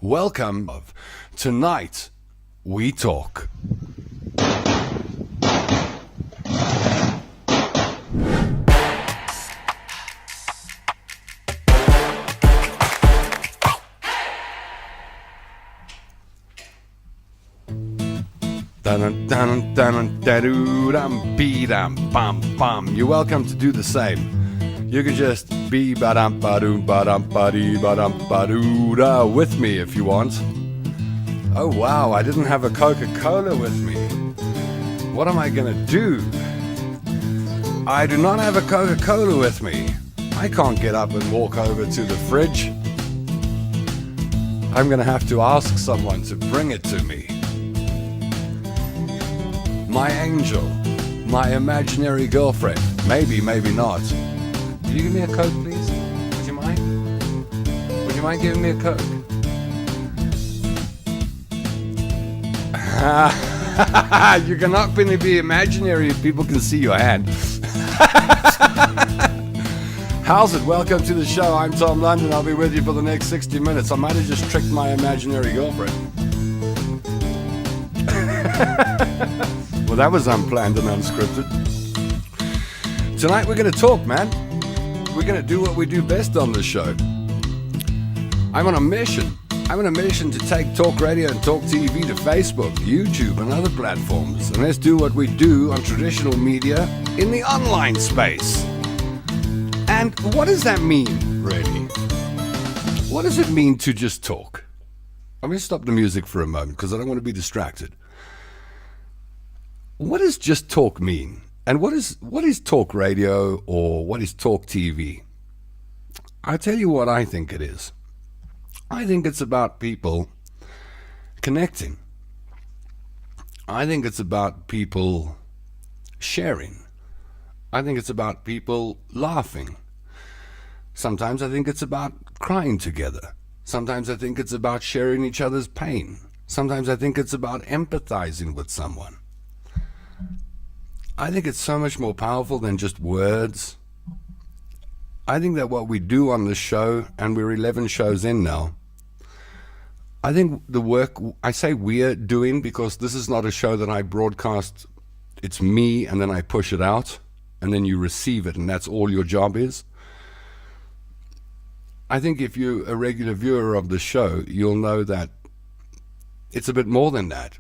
Welcome. Tonight, we talk. You're welcome to do the same. You can just be with me if you want. Oh wow, I didn't have a Coca-Cola with me. What am I gonna do? I do not have a Coca-Cola with me. I can't get up and walk over to the fridge. I'm gonna have to ask someone to bring it to me. My angel, my imaginary girlfriend. Maybe, maybe not. Will you give me a Coke, please? Would you mind? Would you mind giving me a Coke? You cannot really be imaginary if people can see your hand. How's it? Welcome to the show. I'm Tom London. I'll be with you for the next 60 minutes. I might have just tricked my imaginary girlfriend. Well, that was unplanned and unscripted. Tonight we're going to talk, man. We're going to do what we do best on this show. I'm on a mission. I'm on a mission to take talk radio and talk TV to Facebook, YouTube, and other platforms. And let's do what we do on traditional media in the online space. And what does that mean, really? What does it mean to just talk? I'm going to stop the music for a moment because I don't want to be distracted. What does just talk mean? And what is talk radio or what is talk TV? I'll tell you what I think it is. I think it's about people connecting. I think it's about people sharing. I think it's about people laughing. Sometimes I think it's about crying together. Sometimes I think it's about sharing each other's pain. Sometimes I think it's about empathizing with someone. I think it's so much more powerful than just words. I think that what we do on this show, and we're 11 shows in now, I think the work, I say we're doing because this is not a show that I broadcast. It's me and then I push it out and then you receive it and that's all your job is. I think if you're a regular viewer of the show, you'll know that it's a bit more than that.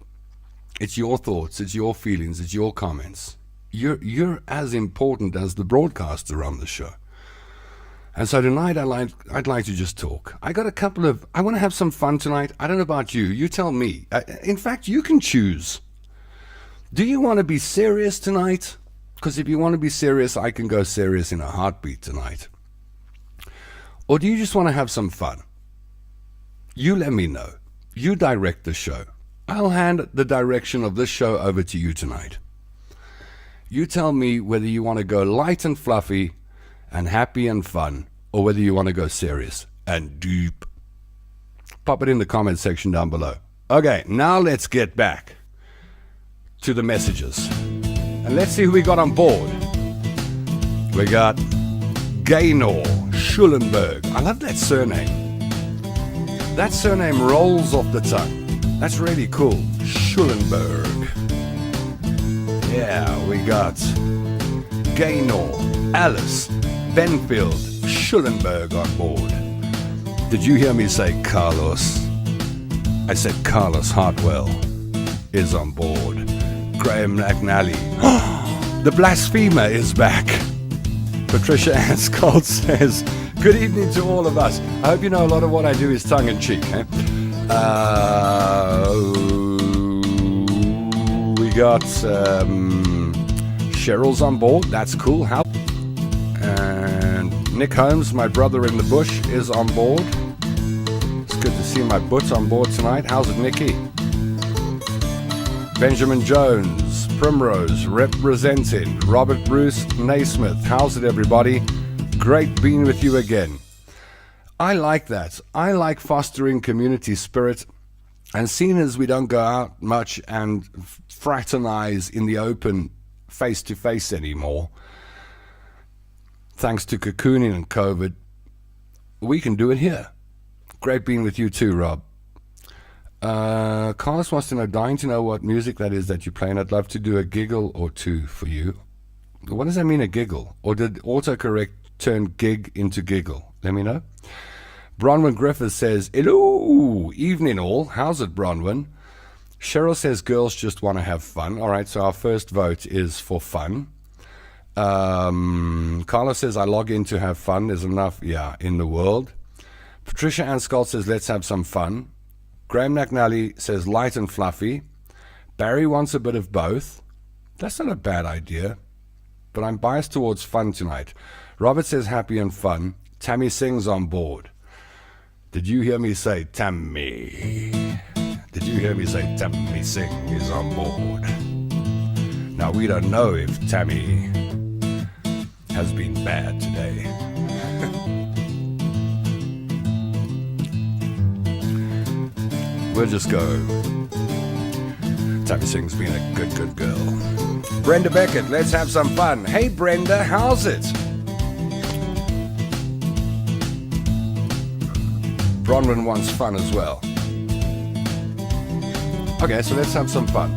It's your thoughts, it's your feelings, it's your comments. You're as important as the broadcaster on the show. And so tonight I'd like to just talk. I want to have some fun tonight. I don't know about you. You tell me. In fact, you can choose. Do you want to be serious tonight? Because if you want to be serious, I can go serious in a heartbeat tonight. Or do you just want to have some fun? You let me know. You direct the show. I'll hand the direction of this show over to you tonight. You tell me whether you want to go light and fluffy and happy and fun, or whether you want to go serious and deep. Pop it in the comment section down below. Okay, now let's get back to the messages. And let's see who we got on board. We got Gaynor Schulenberg. I love that surname. That surname rolls off the tongue. That's really cool. Schulenberg. Yeah, we got Gaynor, Alice, Benfield, Schulenberg on board. Did you hear me say Carlos? I said Carlos Hartwell is on board. Graham McNally. The blasphemer is back. Patricia Ann Scott says, good evening to all of us. I hope you know a lot of what I do is tongue-in-cheek. We got Cheryl's on board. That's cool. How? And Nick Holmes, my brother in the bush, is on board. It's good to see my butt on board tonight. How's it, Nicky? Benjamin Jones, Primrose, representing. Robert Bruce, Naismith. How's it, everybody? Great being with you again. I like that. I like fostering community spirit. And seeing as we don't go out much and fraternize in the open face-to-face anymore, thanks to cocooning and COVID, we can do it here. Great being with you too, Rob. Carlos wants to know, dying to know what music that is that you play, and I'd love to do a giggle or two for you. What does that mean, a giggle? Or did autocorrect turn gig into giggle? Let me know. Bronwyn Griffiths says, hello, evening all. How's it, Bronwyn? Cheryl says, girls just want to have fun. All right, so our first vote is for fun. Carlos says, I log in to have fun. There's enough, in the world. Patricia Ann Scott says, let's have some fun. Graham McNally says, light and fluffy. Barry wants a bit of both. That's not a bad idea, but I'm biased towards fun tonight. Robert says, happy and fun. Tammy Singh's on board. Did you hear me say Tammy? Did you hear me say Tammy Singh is on board? Now, we don't know if Tammy has been bad today. We'll just go. Tammy Singh's been a good girl. Brenda Beckett, let's have some fun. Hey, Brenda, how's it? Bronwyn wants fun as well. Okay, so let's have some fun.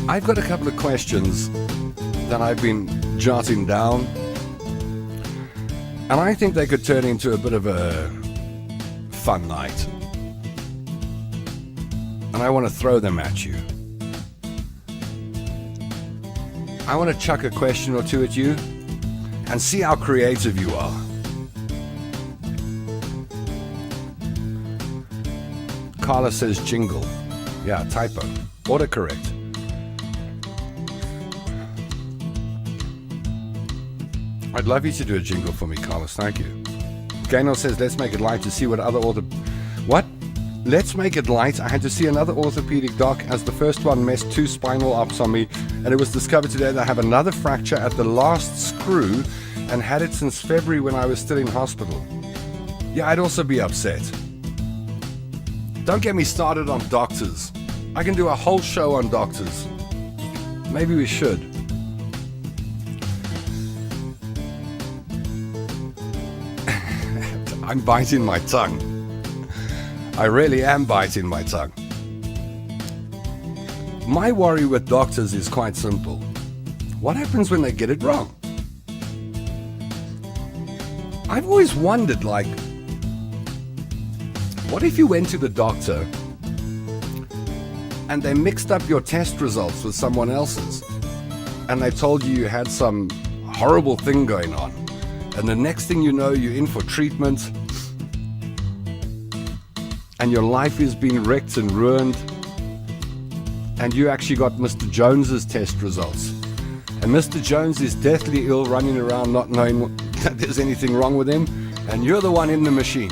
I've got a couple of questions that I've been jotting down, and I think they could turn into a bit of a fun night. And I want to throw them at you. I want to chuck a question or two at you and see how creative you are. Carla says jingle. Yeah, typo. Autocorrect. I'd love you to do a jingle for me, Carlos. Thank you. Gaynor says, let's make it light to see what other What? Let's make it light. I had to see another orthopedic doc as the first one messed 2 spinal ops on me, and it was discovered today that I have another fracture at the last screw and had it since February when I was still in hospital. Yeah, I'd also be upset. Don't get me started on doctors. I can do a whole show on doctors. Maybe we should. I'm biting my tongue. I really am biting my tongue. My worry with doctors is quite simple. What happens when they get it wrong? I've always wondered, like, what if you went to the doctor and they mixed up your test results with someone else's, and they told you you had some horrible thing going on, and the next thing you know, you're in for treatment, and your life is being wrecked and ruined, and you actually got Mr. Jones's test results, and Mr. Jones is deathly ill, running around not knowing that there's anything wrong with him, and you're the one in the machine.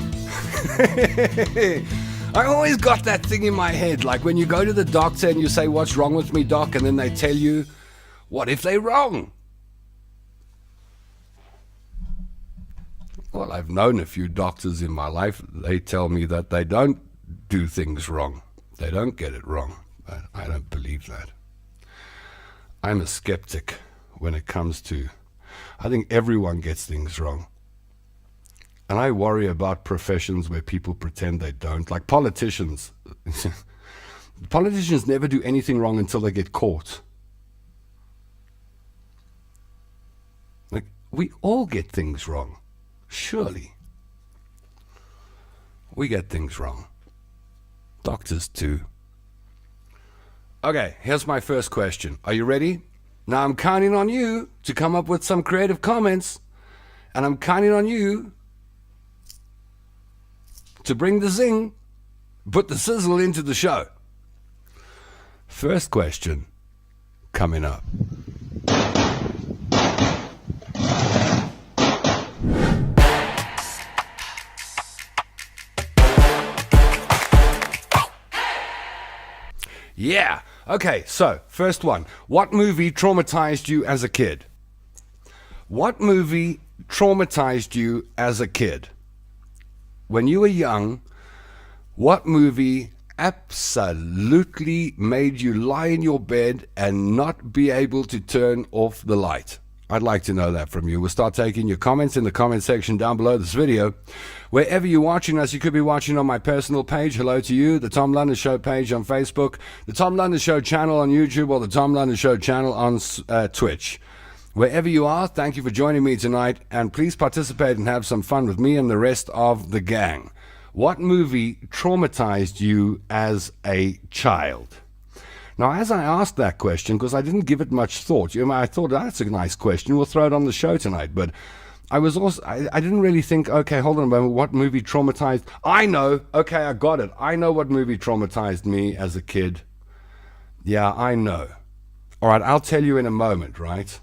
I always got that thing in my head, like when you go to the doctor and you say, what's wrong with me, doc? And then they tell you, what if they're wrong? Well, I've known a few doctors in my life. They tell me that they don't do things wrong. They don't get it wrong. But I don't believe that. I'm a skeptic when it comes to, I think everyone gets things wrong. And I worry about professions where people pretend they don't, like politicians. Politicians never do anything wrong until they get caught. Like, we all get things wrong. Surely. We get things wrong. Doctors too. Okay, here's my first question. Are you ready? Now I'm counting on you to come up with some creative comments, and I'm counting on you to bring the zing, put the sizzle into the show. First question coming up. Yeah. Okay, so first one. What movie traumatized you as a kid? What movie traumatized you as a kid? When you were young, what movie absolutely made you lie in your bed and not be able to turn off the light? I'd like to know that from you. We'll start taking your comments in the comment section down below this video. Wherever you're watching us, you could be watching on my personal page. Hello to you. The Tom London Show page on Facebook, the Tom London Show channel on YouTube, or the Tom London Show channel on Twitch. Wherever you are, thank you for joining me tonight, and please participate and have some fun with me and the rest of the gang. What movie traumatized you as a child? Now, as I asked that question, because I didn't give it much thought, I thought that's a nice question. We'll throw it on the show tonight. But I didn't really think, okay, hold on a moment, what movie traumatized? I know. Okay, I got it. I know what movie traumatized me as a kid. Yeah, I know. All right, I'll tell you in a moment, right?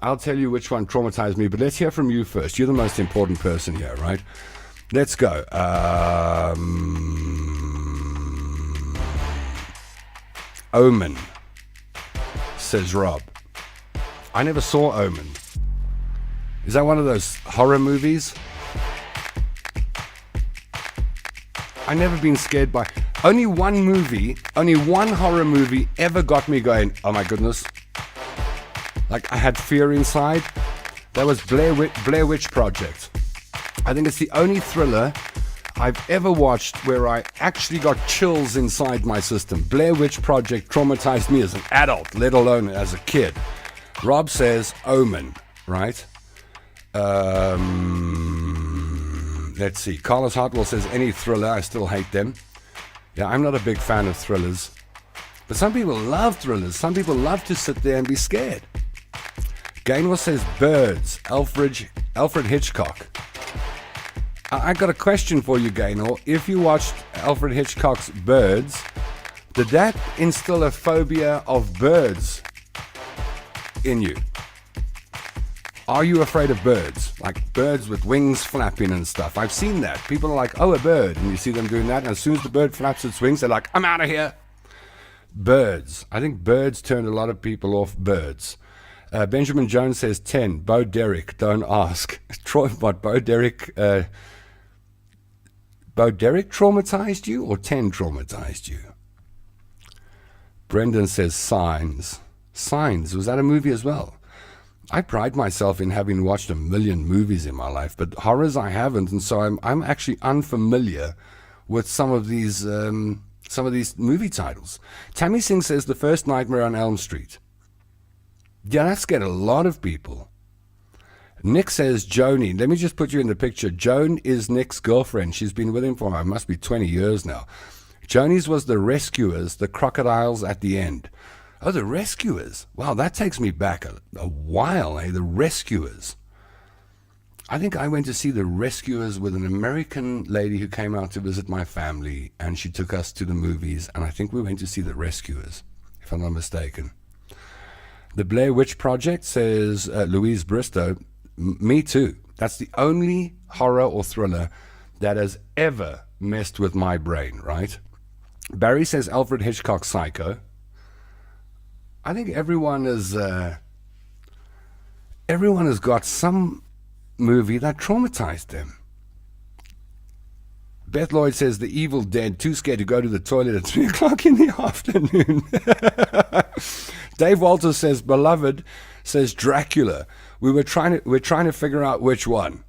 I'll tell you which one traumatized me, but let's hear from you first. You're the most important person here, right? Let's go. Omen, says Rob. I never saw Omen. Is that one of those horror movies? I've never been scared by... Only one horror movie ever got me going, oh my goodness. Like I had fear inside. That was Blair Witch Project. I think it's the only thriller I've ever watched where I actually got chills inside my system. Blair Witch Project traumatized me as an adult, let alone as a kid. Rob says Omen, right? Let's see. Carlos Hartwell says any thriller. I still hate them. Yeah, I'm not a big fan of thrillers. But some people love thrillers. Some people love to sit there and be scared. Gaynor says Birds, Alfred Hitchcock. I got a question for you, Gaynor. If you watched Alfred Hitchcock's Birds, did that instill a phobia of birds in you? Are you afraid of birds? Like birds with wings flapping and stuff. I've seen that. People are like, oh, a bird. And you see them doing that. And as soon as the bird flaps its wings, they're like, I'm out of here. Birds. I think birds turned a lot of people off birds. Benjamin Jones says 10. Bo Derek, don't ask. Troy, what, Bo Derek traumatized you or 10 traumatized you? Brendan says Signs. Signs, was that a movie as well? I pride myself in having watched a million movies in my life, but horrors I haven't, and so I'm actually unfamiliar with some of these movie titles. Tammy Singh says The First Nightmare on Elm Street. Yeah, that scared a lot of people. Nick says Joni. Let me just put you in the picture. Joan is Nick's girlfriend. She's been with him for, must be 20 years now. Joni's was The Rescuers, the crocodiles at the end. Oh, The Rescuers. Wow, that takes me back a while, eh? The Rescuers. I think I went to see The Rescuers with an American lady who came out to visit my family, and she took us to the movies, and I think we went to see The Rescuers, if I'm not mistaken. The Blair Witch Project, says Louise Bristow. Me too. That's the only horror or thriller that has ever messed with my brain, right? Barry says Alfred Hitchcock's Psycho. I think everyone has got some movie that traumatized them. Beth Lloyd says The Evil Dead, too scared to go to the toilet at 3 o'clock in the afternoon. Dave Walters says Beloved, says Dracula. We're trying to figure out which one.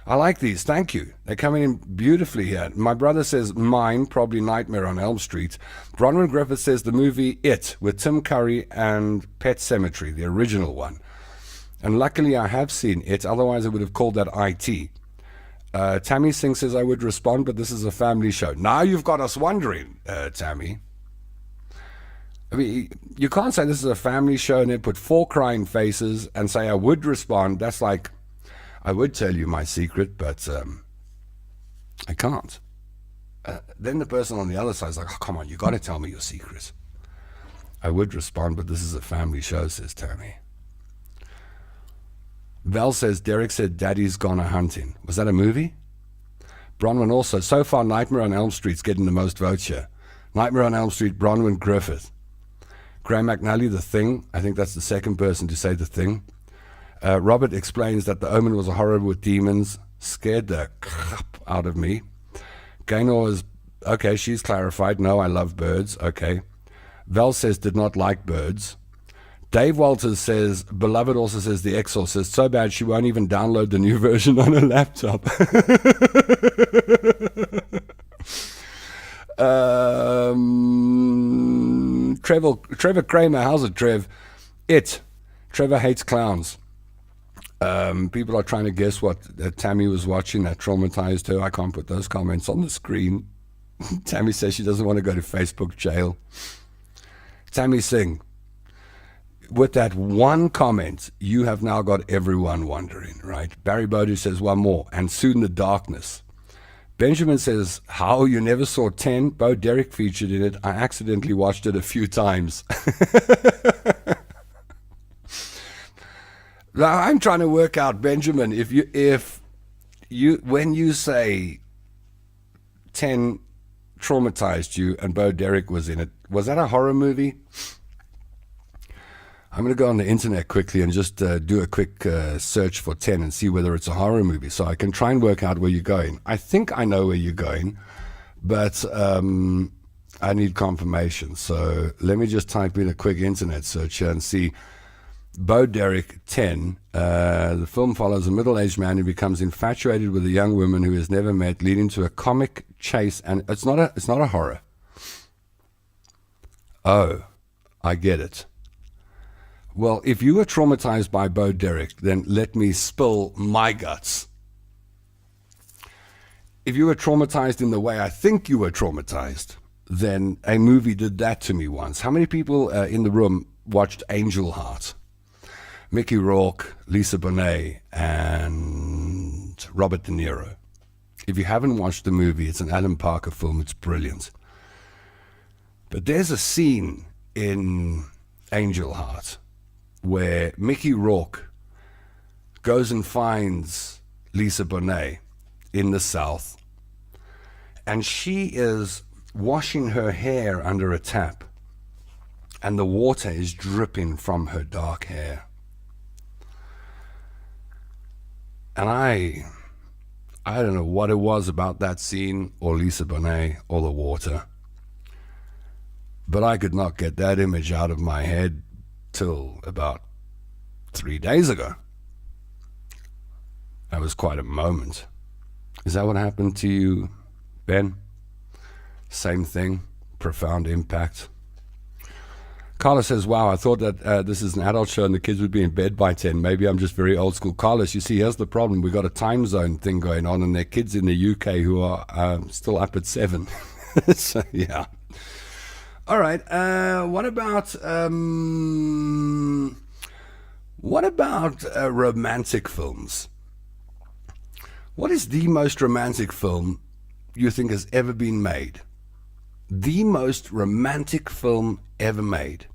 I like these. Thank you. They're coming in beautifully here. My brother says Mine, probably Nightmare on Elm Street. Bronwyn Griffith says the movie It with Tim Curry and Pet Sematary, the original one. And luckily I have seen It, otherwise I would have called that IT. Tammy Singh says I would respond, but this is a family show. Now you've got us wondering, Tammy. I mean, you can't say this is a family show and then put 4 crying faces and say I would respond. That's like, I would tell you my secret, but I can't. Then the person on the other side is like, oh, come on, you got to tell me your secret. I would respond, but this is a family show, says Tammy. Val says, Derek said Daddy's Gone A-Hunting. Was that a movie? Bronwyn also. So far, Nightmare on Elm Street's getting the most votes here. Nightmare on Elm Street, Bronwyn Griffith. Graham McNally, The Thing. I think that's the second person to say The Thing. Robert explains that The Omen was a horror with demons. Scared the crap out of me. Gaynor is, okay, she's clarified. No, I love birds. Okay. Val says did not like birds. Dave Walters says, Beloved also says The Exorcist, so bad she won't even download the new version on her laptop. Trevor Kramer, how's it, Trev? Trevor hates clowns. People are trying to guess what Tammy was watching that traumatized her. I can't put those comments on the screen. Tammy says she doesn't want to go to Facebook jail. Tammy Singh, with that one comment, you have now got everyone wondering, right? Barry Bodie says one more, and soon the darkness. Benjamin says, how you never saw 10? Bo Derek featured in it. I accidentally watched it a few times. Now, I'm trying to work out, Benjamin, if you when you say 10 traumatized you and Bo Derek was in it, was that a horror movie? I'm going to go on the internet quickly and just do a quick search for 10 and see whether it's a horror movie so I can try and work out where you're going. I think I know where you're going, but I need confirmation. So let me just type in a quick internet search here and see. Bo Derek 10. The film follows a middle-aged man who becomes infatuated with a young woman who has never met, leading to a comic chase. And it's not a horror. Oh, I get it. Well, if you were traumatized by Bo Derek, then let me spill my guts. If you were traumatized in the way I think you were traumatized, then a movie did that to me once. How many people in the room watched Angel Heart? Mickey Rourke, Lisa Bonet, and Robert De Niro. If you haven't watched the movie, it's an Alan Parker film. It's brilliant. But there's a scene in Angel Heart where Mickey Rourke goes and finds Lisa Bonet in the South, and she is washing her hair under a tap, and the water is dripping from her dark hair. And I don't know what it was about that scene or Lisa Bonet or the water, but I could not get that image out of my head till about 3 days ago. That was quite a moment. Is that what happened to you, Ben? Same thing, profound impact. Carlos says, wow, I thought that this is an adult show and the kids would be in bed by 10. Maybe I'm just very old school. Carlos, you see, here's the problem. We've got a time zone thing going on, and there are kids in the UK who are still up at 7. So, yeah. All right. What about romantic films? What is the most romantic film you think has ever been made? The most romantic film ever made.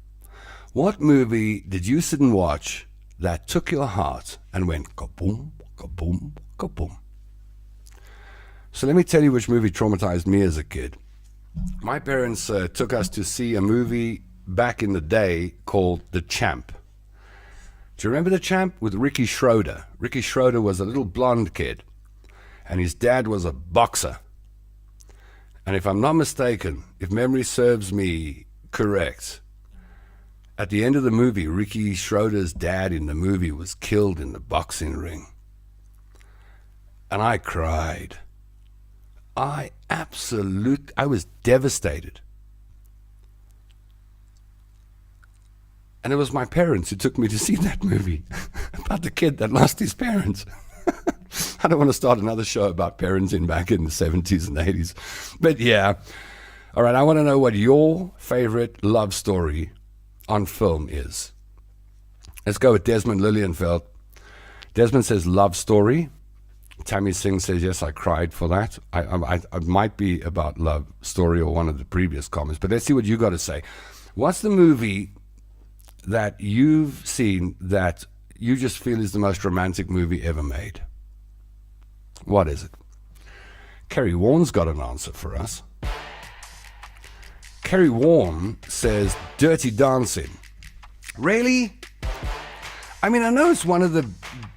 What movie did you sit and watch that took your heart and went kaboom, kaboom, kaboom? So let me tell you which movie traumatized me as a kid. My parents took us to see a movie back in the day called The Champ. Do you remember The Champ with Ricky Schroeder? Ricky Schroeder was a little blonde kid, and his dad was a boxer. And if I'm not mistaken, if memory serves me correct, at the end of the movie, Ricky Schroeder's dad in the movie was killed in the boxing ring. And I cried. I was devastated. And it was my parents who took me to see that movie about the kid that lost his parents. I don't want to start another show about parenting back in the 70s and 80s. But yeah. All right, I want to know what your favorite love story on film is. Let's go with Desmond Lilienfeld. Desmond says love story. Tammy Singh says, yes, I cried for that. I might be about love story or one of the previous comments, but let's see what you got to say. What's the movie that you've seen that you just feel is the most romantic movie ever made? What is it? Kerry Warren's got an answer for us. Kerry Warren says Dirty Dancing. Really? I mean, I know it's one of the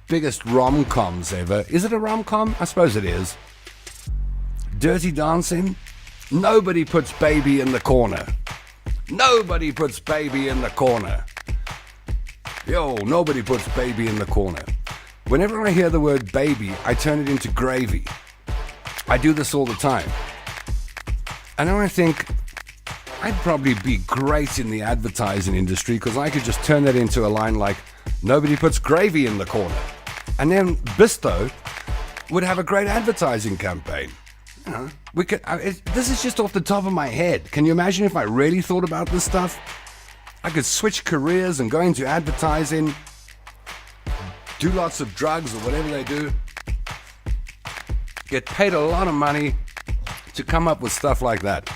biggest rom-coms ever. Is it a rom-com? I suppose it is. Dirty Dancing? Nobody puts baby in the corner. Nobody puts baby in the corner. Yo, nobody puts baby in the corner. Whenever I hear the word baby, I turn it into gravy. I do this all the time. And then I think, I'd probably be great in the advertising industry because I could just turn that into a line like, nobody puts gravy in the corner. And then Bisto would have a great advertising campaign. You know, this is just off the top of my head. Can you imagine if I really thought about this stuff? I could switch careers and go into advertising, do lots of drugs or whatever they do, get paid a lot of money to come up with stuff like that.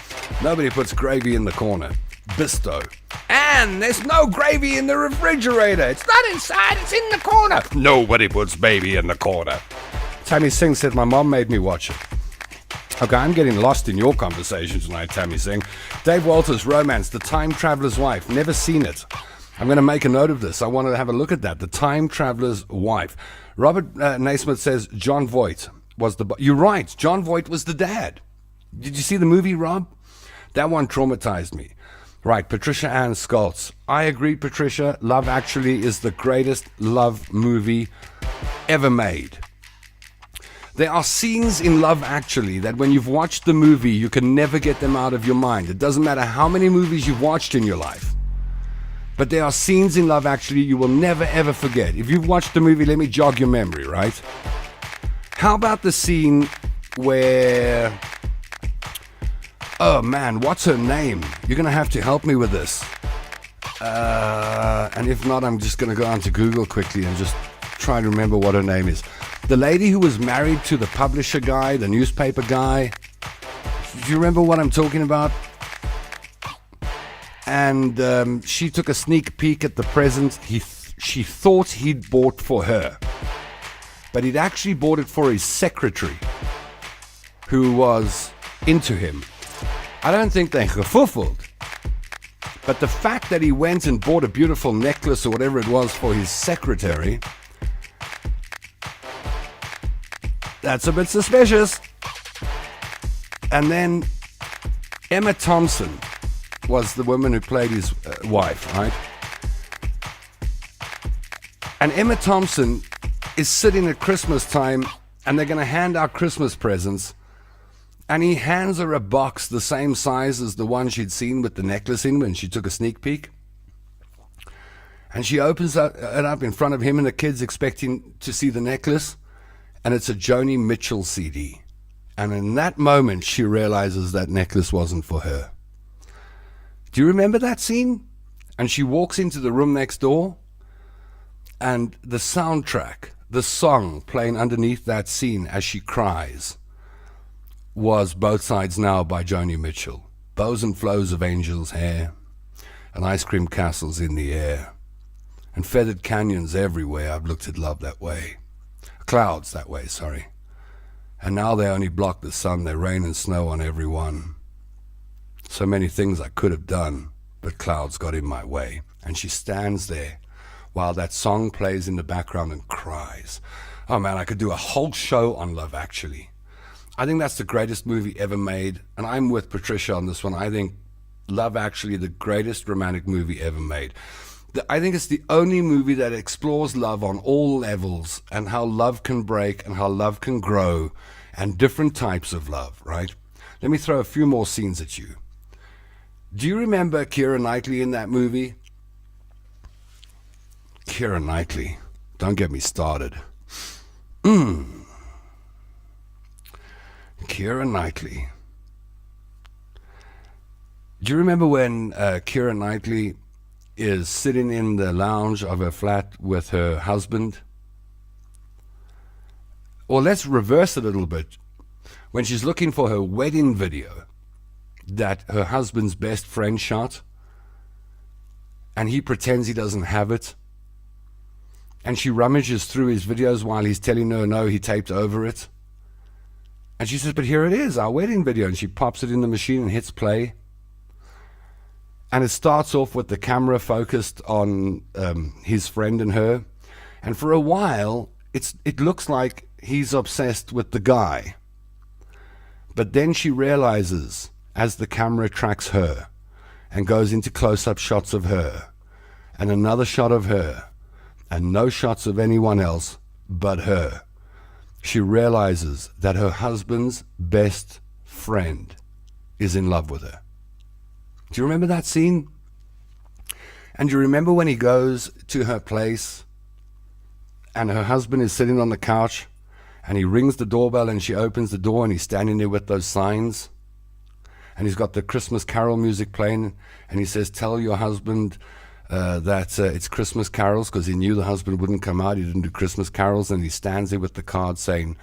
Nobody puts gravy in the corner. Bisto. And there's no gravy in the refrigerator. It's not inside, it's in the corner. Nobody puts baby in the corner. Tammy Singh said my mom made me watch it. Okay, I'm getting lost in your conversation tonight, Tammy Singh. Dave Walters, Romance, The Time Traveler's Wife. Never seen it. I'm going to make a note of this. I wanted to have a look at that. The Time Traveler's Wife. Robert Naismith says John Voight was the... You're right. John Voight was the dad. Did you see the movie, Rob? That one traumatized me. Right, Patricia Ann Skoltz. I agree, Patricia. Love Actually is the greatest love movie ever made. There are scenes in Love Actually that when you've watched the movie, you can never get them out of your mind. It doesn't matter how many movies you've watched in your life. But there are scenes in Love Actually you will never ever forget. If you've watched the movie, let me jog your memory, right? How about the scene where... Oh man, what's her name? You're going to have to help me with this. And if not, I'm just going to go onto Google quickly and just try to remember what her name is. The lady who was married to the publisher guy, the newspaper guy. Do you remember what I'm talking about? And she took a sneak peek at the present she thought he'd bought for her. But he'd actually bought it for his secretary, who was into him. I don't think they gefuffled. But the fact that he went and bought a beautiful necklace or whatever it was for his secretary, that's a bit suspicious. And then Emma Thompson was the woman who played his wife, right? And Emma Thompson is sitting at Christmas time and they're going to hand out Christmas presents. And he hands her a box the same size as the one she'd seen with the necklace in when she took a sneak peek. And she opens it up in front of him and the kid's expecting to see the necklace. And it's a Joni Mitchell CD. And in that moment, she realizes that necklace wasn't for her. Do you remember that scene? And she walks into the room next door. And the soundtrack, the song playing underneath that scene as she cries, was Both Sides Now by Joni Mitchell. Bows and flows of angels' hair, and ice cream castles in the air, and feathered canyons everywhere. I've looked at love that way. Clouds that way, sorry. And now they only block the sun, they rain and snow on everyone. So many things I could have done, but clouds got in my way. And she stands there while that song plays in the background and cries. Oh man, I could do a whole show on Love Actually. I think that's the greatest movie ever made, and I'm with Patricia on this one. I think Love Actually, the greatest romantic movie ever made. I think it's the only movie that explores love on all levels and how love can break and how love can grow and different types of love, right? Let me throw a few more scenes at you. Do you remember Keira Knightley in that movie? Keira Knightley. Don't get me started. Keira Knightley. Do you remember when Keira Knightley is sitting in the lounge of her flat with her husband? Or let's reverse it a little bit. When she's looking for her wedding video that her husband's best friend shot, and he pretends he doesn't have it, and she rummages through his videos while he's telling her no, he taped over it. And she says, but here it is, our wedding video. And she pops it in the machine and hits play. And it starts off with the camera focused on his friend and her. And for a while, it looks like he's obsessed with the guy. But then she realizes, as the camera tracks her and goes into close-up shots of her and another shot of her, and no shots of anyone else but her, she realizes that her husband's best friend is in love with her. Do you remember that scene? And do you remember when he goes to her place and her husband is sitting on the couch and he rings the doorbell and she opens the door and he's standing there with those signs and he's got the Christmas carol music playing and he says, tell your husband that it's Christmas carols, because he knew the husband wouldn't come out. He didn't do Christmas carols, and he stands there with the card saying,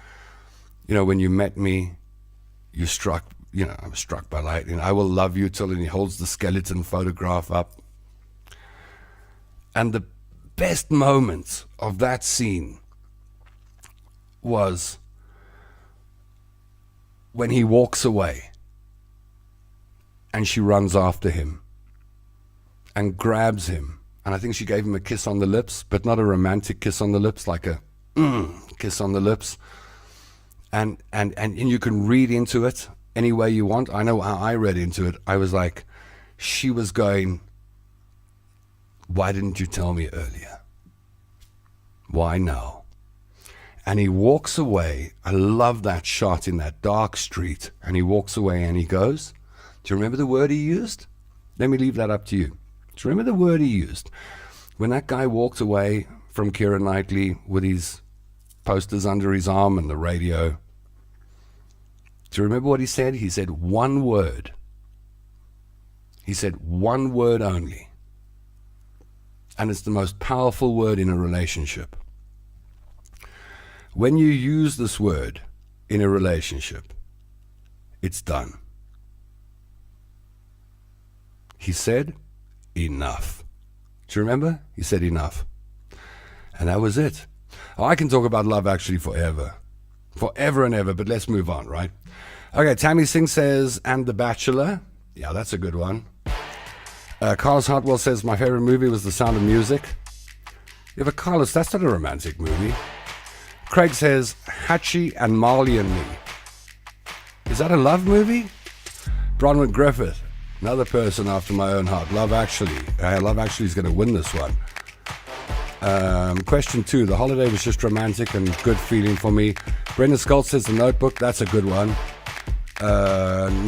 you know, when you met me, you struck, you know, I was struck by lightning. I will love you till, and he holds the skeleton photograph up. And the best moment of that scene was when he walks away and she runs after him and grabs him. And I think she gave him a kiss on the lips, but not a romantic kiss on the lips, like a kiss on the lips. And you can read into it any way you want. I know how I read into it. I was like, she was going, why didn't you tell me earlier? Why now? And he walks away. I love that shot in that dark street. And he walks away and he goes, do you remember the word he used? Let me leave that up to you. Do you remember the word he used? When that guy walked away from Keira Knightley with his posters under his arm and the radio, do you remember what he said? He said one word. He said one word only. And it's the most powerful word in a relationship. When you use this word in a relationship, it's done. He said, enough. Do you remember? He said enough. And that was it. Oh, I can talk about Love Actually forever. Forever and ever, but let's move on, right? Okay, Tammy Singh says, and The Bachelor. Yeah, that's a good one. Carlos Hartwell says, my favorite movie was The Sound of Music. Yeah, but Carlos, that's not a romantic movie. Craig says, Hatchie and Marley and Me. Is that a love movie? Bronwyn Griffith, another person after my own heart. Love Actually. Love Actually is going to win this one. Question 2. The holiday was just romantic and good feeling for me. Brendan Scott says The Notebook. That's a good one.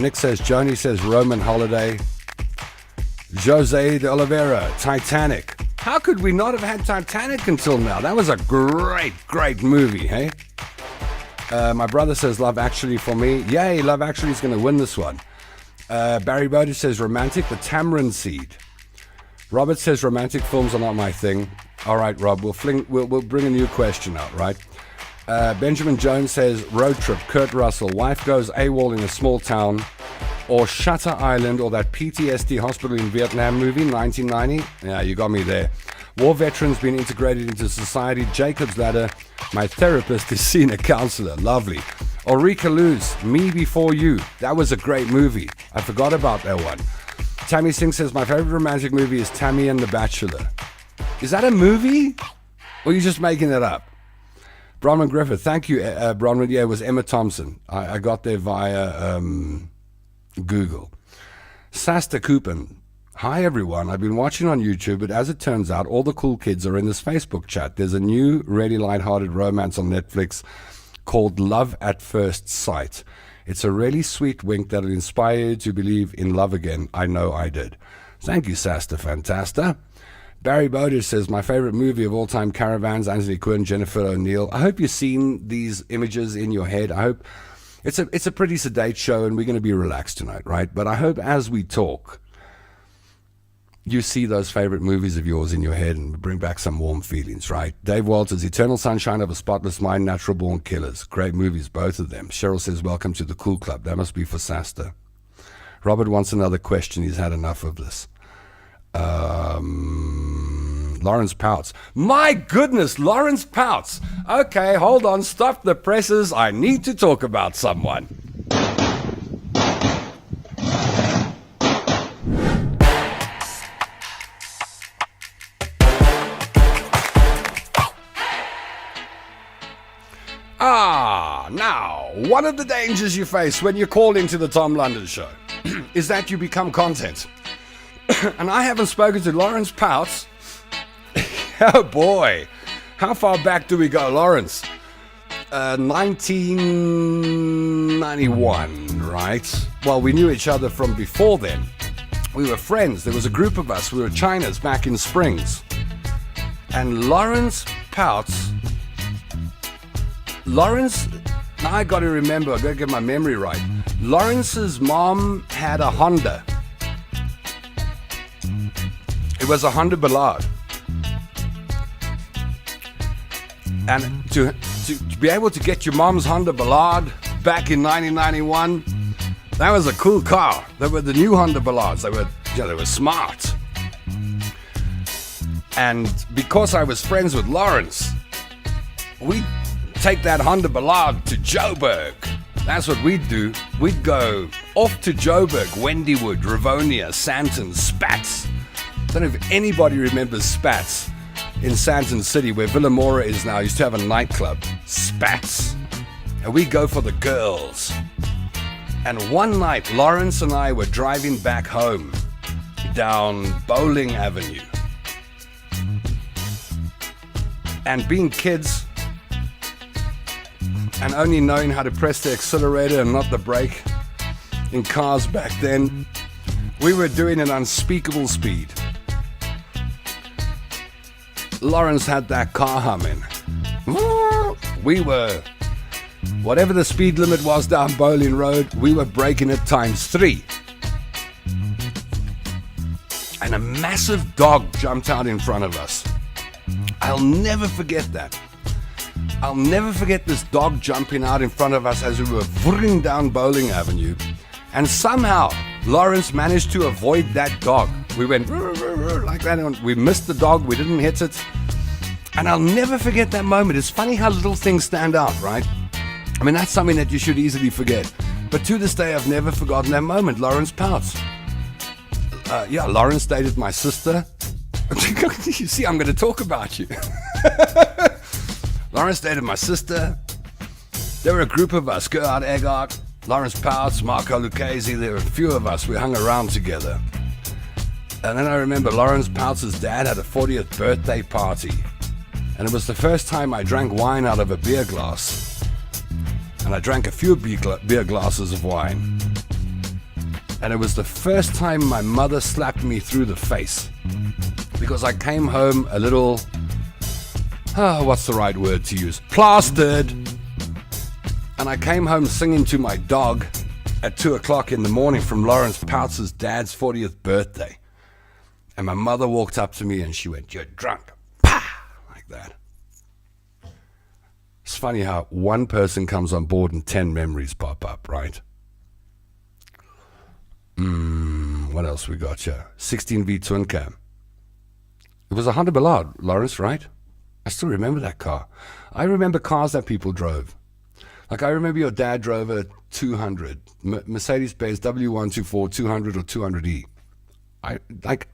Nick says, Joni says Roman Holiday. Jose de Oliveira, Titanic. How could we not have had Titanic until now? That was a great, great movie, hey? My brother says Love Actually for me. Yay, Love Actually is going to win this one. Barry Bowden says romantic, The Tamarind Seed. Robert says romantic films are not my thing. All right, Rob, we'll bring a new question out, right? Benjamin Jones says Road Trip, Kurt Russell, wife goes AWOL in a small town, or Shutter Island, or that PTSD hospital in Vietnam movie, 1990. Yeah, you got me there. War veterans being integrated into society, Jacob's Ladder, my therapist is seeing a counselor, lovely. Ulrika Luz, Me Before You, that was a great movie. I forgot about that one. Tammy Singh says, my favorite romantic movie is Tammy and the Bachelor. Is that a movie? Or are you just making it up? Bronwyn Griffith, thank you, Bronwyn. Yeah, it was Emma Thompson. I got there via Google. Sasta Coupon, hi everyone. I've been watching on YouTube, but as it turns out, all the cool kids are in this Facebook chat. There's a new, really lighthearted romance on Netflix called Love at First Sight. It's a really sweet wink that'll inspire you to believe in love again. I know I did. Thank you, Sasta Fantasta. Barry Bowden says, my favorite movie of all time, Caravans, Anthony Quinn, Jennifer O'Neill. I hope you've seen these images in your head. I hope it's a pretty sedate show and we're going to be relaxed tonight, right? But I hope as we talk, you see those favorite movies of yours in your head and bring back some warm feelings, right? Dave Walters, Eternal Sunshine of a Spotless Mind, Natural Born Killers. Great movies, both of them. Cheryl says, welcome to the Cool Club. That must be for Sasta. Robert wants another question. He's had enough of this. Lawrence Pouts. My goodness, Lawrence Pouts. Okay, hold on. Stop the presses. I need to talk about someone. Now, one of the dangers you face when you call into the Tom London Show is that you become content. And I haven't spoken to Lawrence Pouts Oh boy, how far back do we go, Lawrence? 1991, right? Well, we knew each other from before then. We were friends. There was a group of us. We were Chinas back in Springs. And Lawrence Pouts, now I got to remember, I got to get my memory right. Lawrence's mom had a Honda. It was a Honda Ballade. And to be able to get your mom's Honda Ballade back in 1991, that was a cool car. They were the new Honda Ballades. They were smart. And because I was friends with Lawrence, we'd take that Honda Ballade to Joburg. That's what we'd do. We'd go off to Joburg, Wendywood, Rivonia, Sandton, Spats. I don't know if anybody remembers Spats in Sandton City, where Villamora is now. Used to have a nightclub, Spats. And we'd go for the girls. And one night, Lawrence and I were driving back home down Bowling Avenue. And being kids and only knowing how to press the accelerator and not the brake in cars back then, we were doing an unspeakable speed. Lawrence had that car humming. We were, whatever the speed limit was down Bowling Road, we were braking it ×3. And a massive dog jumped out in front of us. I'll never forget that. I'll never forget this dog jumping out in front of us as we were whirring down Bowling Avenue. And somehow, Lawrence managed to avoid that dog. We went like that, and we missed the dog, we didn't hit it. And I'll never forget that moment. It's funny how little things stand out, right? I mean, that's something that you should easily forget. But to this day, I've never forgotten that moment. Lawrence Pouts. Lawrence dated my sister. You see, I'm going to talk about you. Lawrence dated my sister. There were a group of us, Gerhard Eggart, Lawrence Pouts, Marco Lucchese. There were a few of us. We hung around together. And then I remember Lawrence Pouts' dad had a 40th birthday party. And it was the first time I drank wine out of a beer glass. And I drank a few beer glasses of wine. And it was the first time my mother slapped me through the face. Because I came home a little, what's the right word to use? Plastered. And I came home singing to my dog at 2 o'clock in the morning from Lawrence Pouts' dad's 40th birthday. And my mother walked up to me and she went, "You're drunk." Pah! Like that. It's funny how one person comes on board and 10 memories pop up, right? What else we got here? 16V twin cam. It was a Honda Ballade, Lawrence, right? I still remember that car. I remember cars that people drove. Like I remember your dad drove a 200, Mercedes-Benz W124 200 or 200E.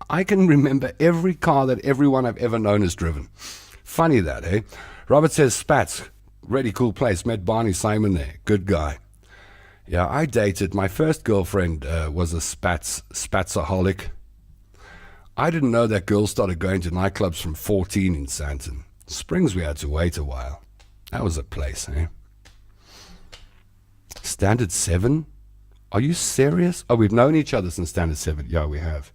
I can remember every car that everyone I've ever known has driven. Funny that, eh? Robert says Spats, really cool place. Met Barney Simon there, good guy. Yeah, I dated, my first girlfriend was a Spatsaholic. I didn't know that girls started going to nightclubs from 14 in Sandton. Springs, we had to wait a while. That was a place, eh? Standard 7? Are you serious? Oh, we've known each other since Standard 7. Yeah, we have.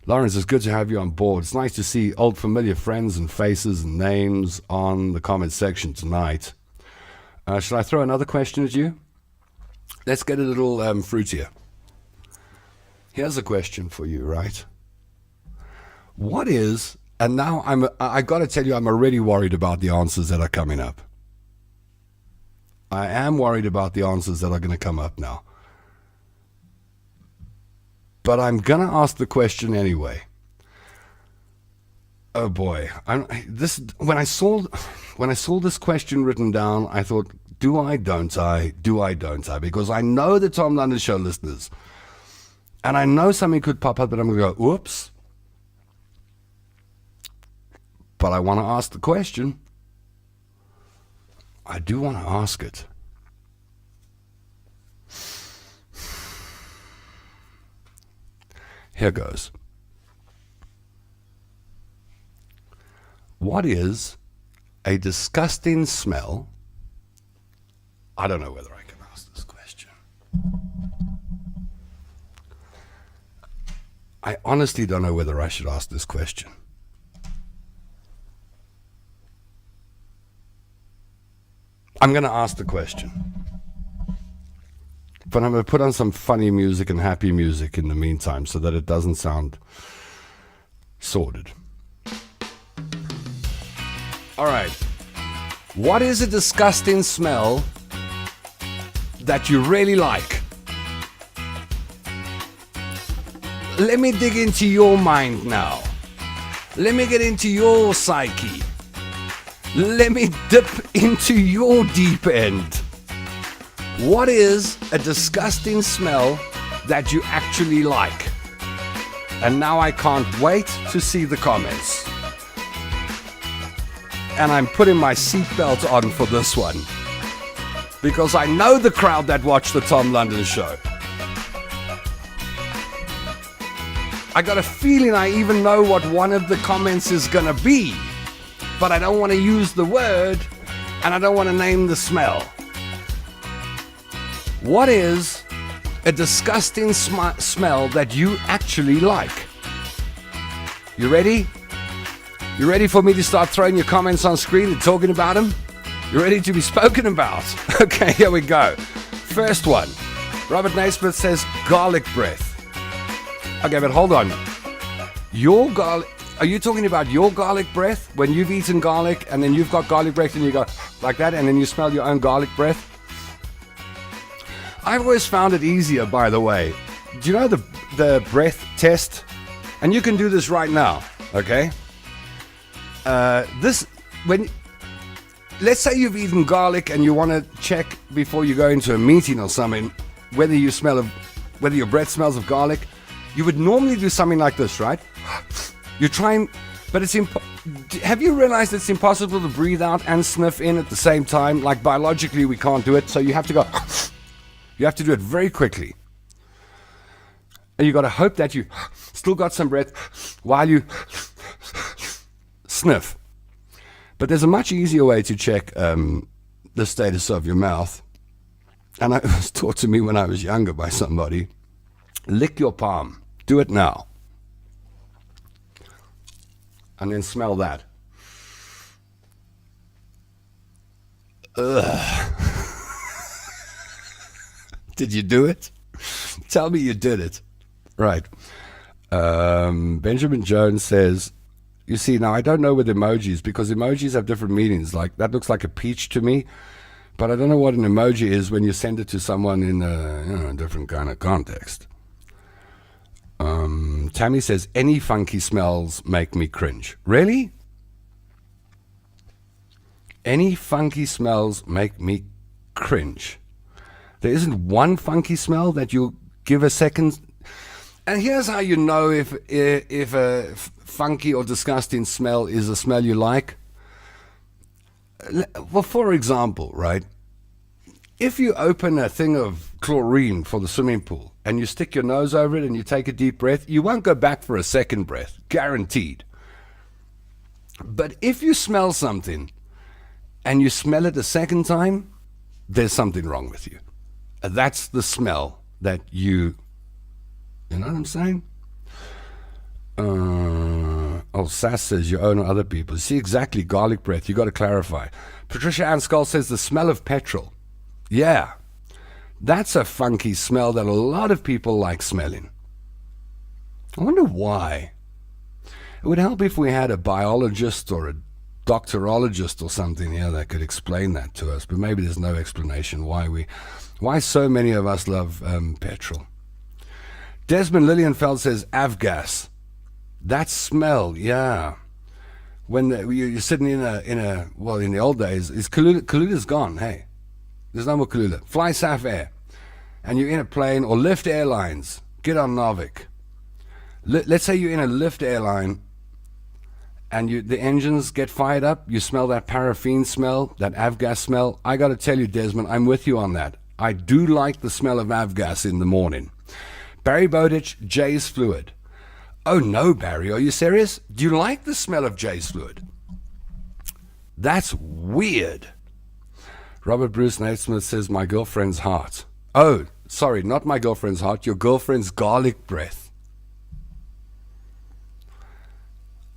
Lawrence, it's good to have you on board. It's nice to see old familiar friends and faces and names on the comment section tonight. Shall I throw another question at you? Let's get a little fruitier. Here's a question for you, right? What is, and now I got to tell you, I'm already worried about the answers that are coming up. I am worried about the answers that are going to come up now. But I'm going to ask the question anyway. Oh boy. When I saw this question written down, I thought, do I, don't I? Do I, don't I? Because I know the Tom London Show listeners. And I know something could pop up and I'm going to go, oops. But I want to ask the question. I do want to ask it. Here goes. What is a disgusting smell? I don't know whether I can ask this question. I honestly don't know whether I should ask this question. I'm going to ask the question. But I'm going to put on some funny music and happy music in the meantime so that it doesn't sound sordid. All right. What is a disgusting smell that you really like? Let me dig into your mind now. Let me get into your psyche. Let me dip into your deep end. What is a disgusting smell that you actually like? And now I can't wait to see the comments. And I'm putting my seatbelt on for this one, because I know the crowd that watched the Tom London show. I got a feeling I even know what one of the comments is gonna be, but I don't want to use the word, and I don't want to name the smell. What is a disgusting smell that you actually like? You ready? You ready for me to start throwing your comments on screen and talking about them? You ready to be spoken about? Okay, here we go. First one. Robert Naismith says garlic breath. Okay, but hold on. Your garlic... Are you talking about your garlic breath? When you've eaten garlic and then you've got garlic breath and you go like that and then you smell your own garlic breath? I've always found it easier, by the way. Do you know the breath test? And you can do this right now, okay? Let's say you've eaten garlic and you want to check before you go into a meeting or something whether your breath smells of garlic. You would normally do something like this, right? You're trying, but have you realized it's impossible to breathe out and sniff in at the same time? Like biologically, we can't do it, so you have to go. You have to do it very quickly. And you got to hope that you still got some breath while you sniff. But there's a much easier way to check the status of your mouth. And it was taught to me when I was younger by somebody. Lick your palm. Do it now. And then smell that. Ugh. Did you do it? Tell me you did it. Right. Benjamin Jones says, you see, now I don't know with emojis because emojis have different meanings. Like, that looks like a peach to me, but I don't know what an emoji is when you send it to someone in a different kind of context. Tammy says, any funky smells make me cringe. Really? Any funky smells make me cringe. There isn't one funky smell that you'll give a second. And here's how you know if a funky or disgusting smell is a smell you like. Well, for example, right? If you open a thing of chlorine for the swimming pool and you stick your nose over it and you take a deep breath, you won't go back for a second breath, guaranteed. But if you smell something and you smell it a second time, there's something wrong with you. That's the smell that you know what I'm saying? Sass says you own other people. See, exactly, garlic breath. You got to clarify. Patricia Ann Skull says the smell of petrol. Yeah, that's a funky smell that a lot of people like smelling. I wonder why. It would help if we had a biologist or a doctorologist or something here that could explain that to us, but maybe there's no explanation why so many of us love petrol. Desmond Lilienfeld says avgas. That smell, yeah. When you're sitting in the old days, Kalula's gone, hey. There's no more Kalula. Fly SAF Air. And you're in a plane, or Lift Airlines. Get on Narvik. Let's say you're in a Lift airline, and the engines get fired up. You smell that paraffin smell, that avgas smell. I got to tell you, Desmond, I'm with you on that. I do like the smell of avgas in the morning. Barry Bowditch, Jay's Fluid. Oh no, Barry, are you serious? Do you like the smell of Jay's Fluid? That's weird. Robert Bruce Naismith says, my girlfriend's heart. Oh, sorry, not my girlfriend's heart, your girlfriend's garlic breath.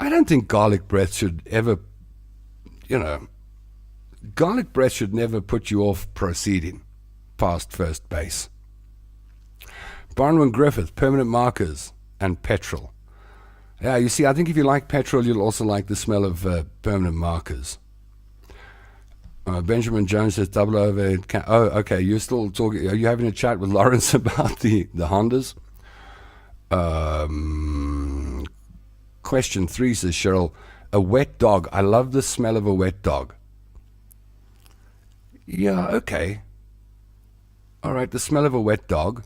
I don't think garlic breath should ever, garlic breath should never put you off proceeding past first base. Barnwell Griffith, permanent markers and petrol. Yeah, you see, I think if you like petrol, you'll also like the smell of permanent markers. Benjamin Jones says, double overhead. Oh, okay, you're still talking. Are you having a chat with Lawrence about the Hondas? Question 3 says, Cheryl, a wet dog. I love the smell of a wet dog. Yeah, okay. All right, the smell of a wet dog.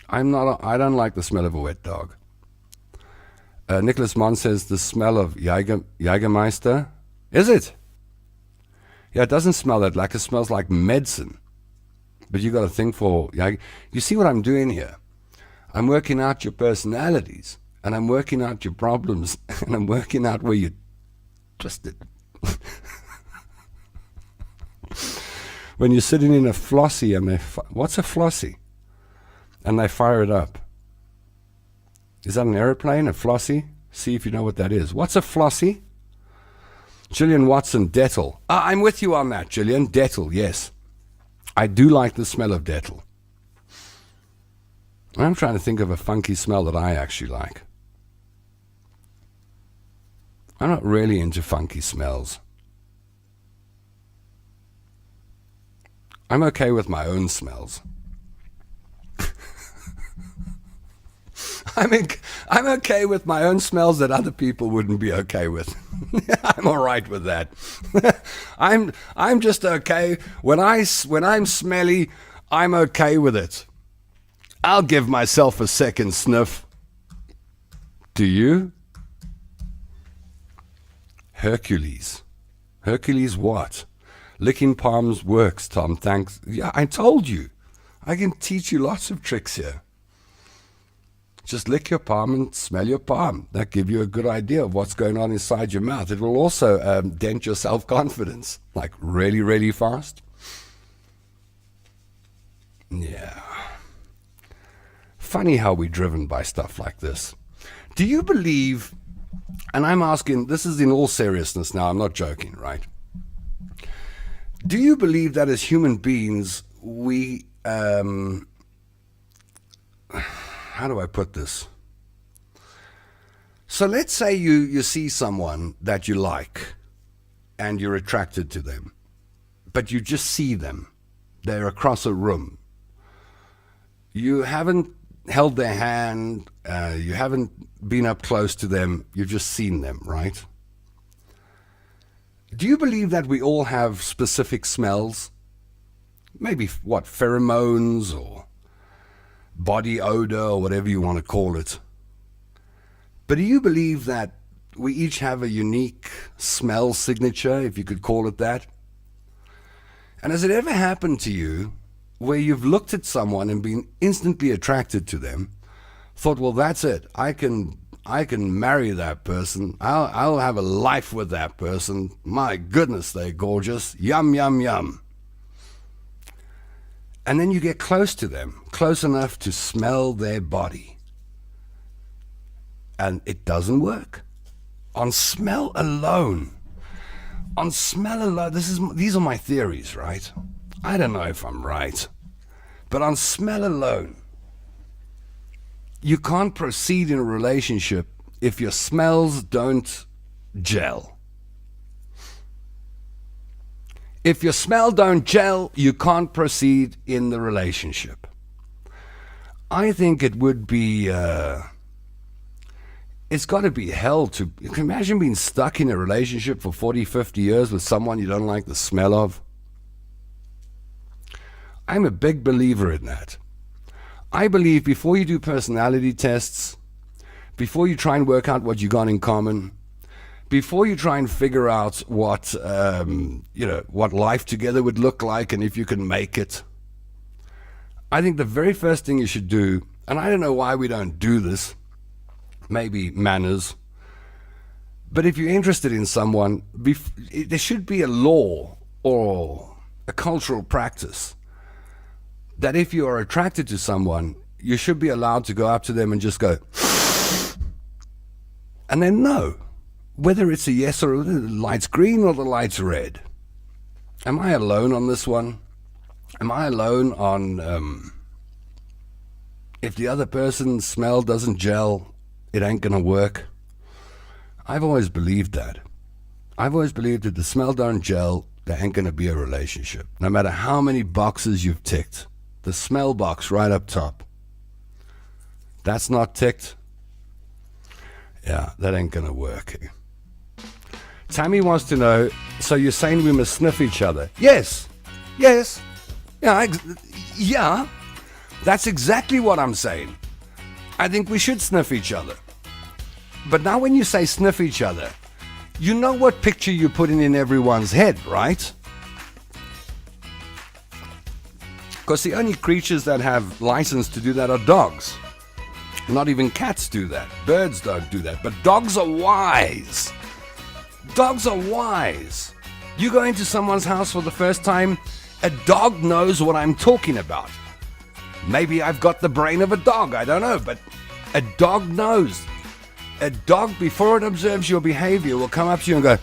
I don't like the smell of a wet dog. Nicholas Mon says, the smell of Jägermeister. Is it? Yeah, it doesn't smell that like it smells like medicine. But you got to think for Jäger. You see what I'm doing here? I'm working out your personalities, and I'm working out your problems, and I'm working out where you're twisted. When you're sitting in a flossy and what's a flossy? And they fire it up. Is that an aeroplane, a flossy? See if you know what that is. What's a flossy? Gillian Watson, Dettol. I'm with you on that, Gillian. Dettol, yes. I do like the smell of Dettol. I'm trying to think of a funky smell that I actually like. I'm not really into funky smells. I'm okay with my own smells. I'm okay with my own smells that other people wouldn't be okay with. I'm all right with that. I'm just okay when I'm smelly. I'm okay with it. I'll give myself a second sniff. Do you? Hercules what? Licking palms works, Tom. Thanks. Yeah, I told you. I can teach you lots of tricks here. Just lick your palm and smell your palm. That gives you a good idea of what's going on inside your mouth. It will also dent your self-confidence, like really, really fast. Yeah. Funny how we're driven by stuff like this. Do you believe, and I'm asking, this is in all seriousness now, I'm not joking, right? Do you believe that as human beings, we, how do I put this? So let's say you see someone that you like and you're attracted to them, but you just see them. They're across a room. You haven't held their hand. You haven't been up close to them. You've just seen them, right? Do you believe that we all have specific smells? Maybe, pheromones or body odor or whatever you want to call it. But do you believe that we each have a unique smell signature, if you could call it that? And has it ever happened to you where you've looked at someone and been instantly attracted to them, thought, well, that's it. I can marry that person. I'll have a life with that person. My goodness, they're gorgeous. Yum, yum, yum. And then you get close to them, close enough to smell their body. And it doesn't work. On smell alone. These are my theories, right? I don't know if I'm right. But on smell alone, you can't proceed in a relationship if your smells don't gel. If your smell don't gel, you can't proceed in the relationship. I think it would be, it's got to be hell to, you can imagine being stuck in a relationship for 40, 50 years with someone you don't like the smell of. I'm a big believer in that. I believe before you do personality tests, before you try and work out what you got in common, before you try and figure out what life together would look like and if you can make it, I think the very first thing you should do, and I don't know why we don't do this, maybe manners, But if you're interested in someone, there should be a law or a cultural practice that if you are attracted to someone, you should be allowed to go up to them and just go, and then know whether it's a yes or the light's green or the light's red. Am I alone on this one? Am I alone on if the other person's smell doesn't gel, it ain't gonna work? I've always believed that. I've always believed that the smell don't gel, there ain't gonna be a relationship. No matter how many boxes you've ticked, the smell box right up top, that's not ticked, yeah, that ain't gonna work. Tammy wants to know, so you're saying we must sniff each other? Yes, yeah, that's exactly what I'm saying. I think we should sniff each other. But now when you say sniff each other, you know what picture you're putting in everyone's head, right? Because the only creatures that have license to do that are dogs. Not even cats do that. Birds don't do that. But dogs are wise. Dogs are wise. You go into someone's house for the first time, a dog knows what I'm talking about. Maybe I've got the brain of a dog, I don't know, but a dog knows. A dog, before it observes your behavior, will come up to you and go,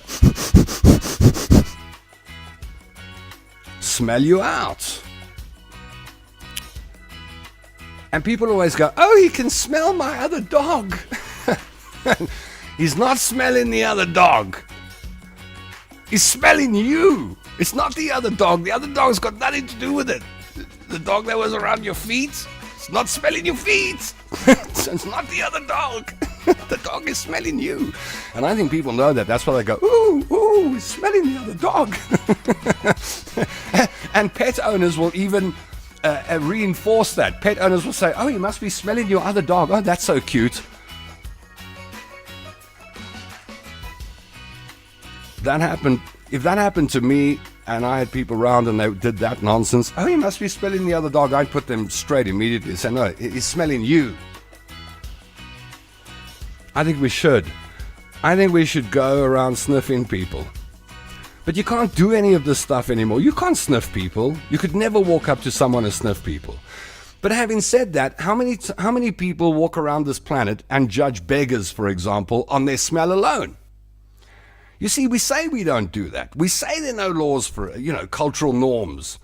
smell you out. And people always go, oh, he can smell my other dog. He's not smelling the other dog. He's smelling you. It's not the other dog. The other dog's got nothing to do with it. The dog that was around your feet, it's not smelling your feet. So it's not the other dog. The dog is smelling you. And I think people know that. That's why they go, ooh, he's smelling the other dog. And pet owners will even reinforce that. Pet owners will say, oh, you must be smelling your other dog. Oh, that's so cute. That happened. If that happened to me and I had people around and they did that nonsense, oh, you must be smelling the other dog, I'd put them straight immediately and say, no, he's smelling you. I think we should. I think we should go around sniffing people. But you can't do any of this stuff anymore. You can't sniff people. You could never walk up to someone and sniff people. But having said that, how many people walk around this planet and judge beggars, for example, on their smell alone? You see, we say we don't do that. We say there are no laws for, cultural norms.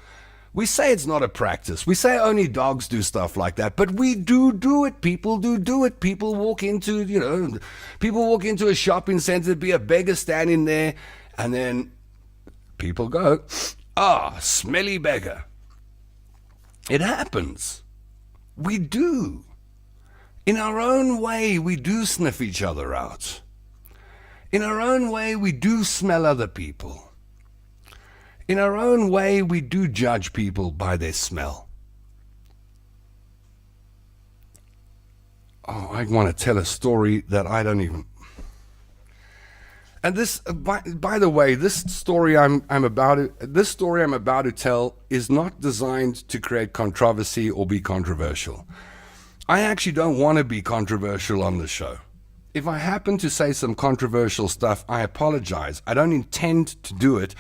We say it's not a practice. We say only dogs do stuff like that. But we do it. People do it. People walk into, a shopping center, be a beggar standing there, and then people go, smelly beggar. It happens. We do. In our own way, we do sniff each other out. In our own way, we do smell other people. In our own way, we do judge people by their smell. Oh, I want to tell a story that I don't even... And this, by the way, this story I'm about to tell is not designed to create controversy or be controversial. I actually don't want to be controversial on the show. If I happen to say some controversial stuff, I apologize. I don't intend to do it.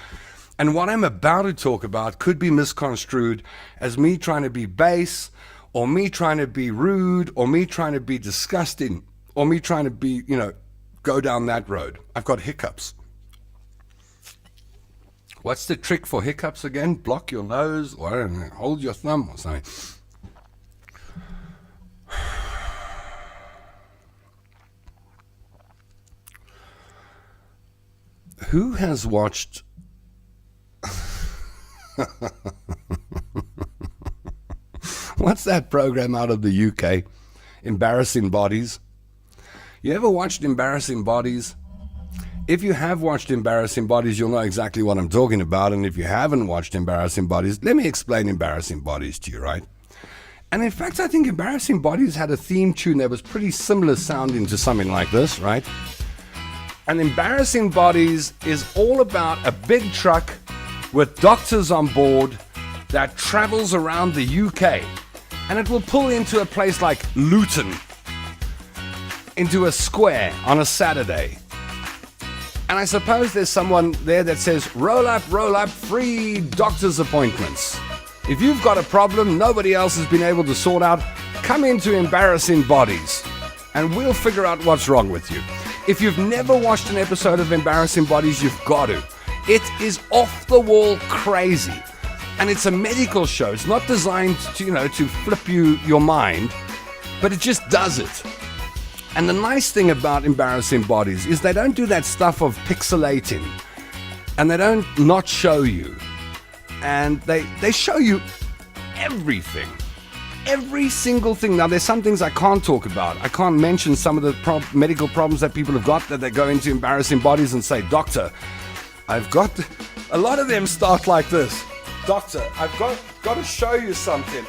And what I'm about to talk about could be misconstrued as me trying to be base, or me trying to be rude, or me trying to be disgusting, or me trying to be, go down that road. I've got hiccups. What's the trick for hiccups again? Block your nose, or I don't know, hold your thumb or something. Who has watched... What's that program out of the UK? Embarrassing Bodies. You ever watched Embarrassing Bodies? If you have watched Embarrassing Bodies, you'll know exactly what I'm talking about. And if you haven't watched Embarrassing Bodies, let me explain Embarrassing Bodies to you, right? And in fact, I think Embarrassing Bodies had a theme tune that was pretty similar sounding to something like this, right? And Embarrassing Bodies is all about a big truck with doctors on board that travels around the UK. And it will pull into a place like Luton, into a square on a Saturday. And I suppose there's someone there that says, roll up, free doctor's appointments. If you've got a problem nobody else has been able to sort out, come into Embarrassing Bodies and we'll figure out what's wrong with you. If you've never watched an episode of Embarrassing Bodies, you've got to. It is off the wall crazy. And it's a medical show. It's not designed to, to flip your mind, but it just does it. And the nice thing about Embarrassing Bodies is they don't do that stuff of pixelating. And they don't not show you. And they show you everything. Every single thing. Now, there's some things I can't talk about. I can't mention some of the medical problems that people have got that they go into Embarrassing Bodies and say, Doctor, I've got... A lot of them start like this. Doctor, I've got to show you something.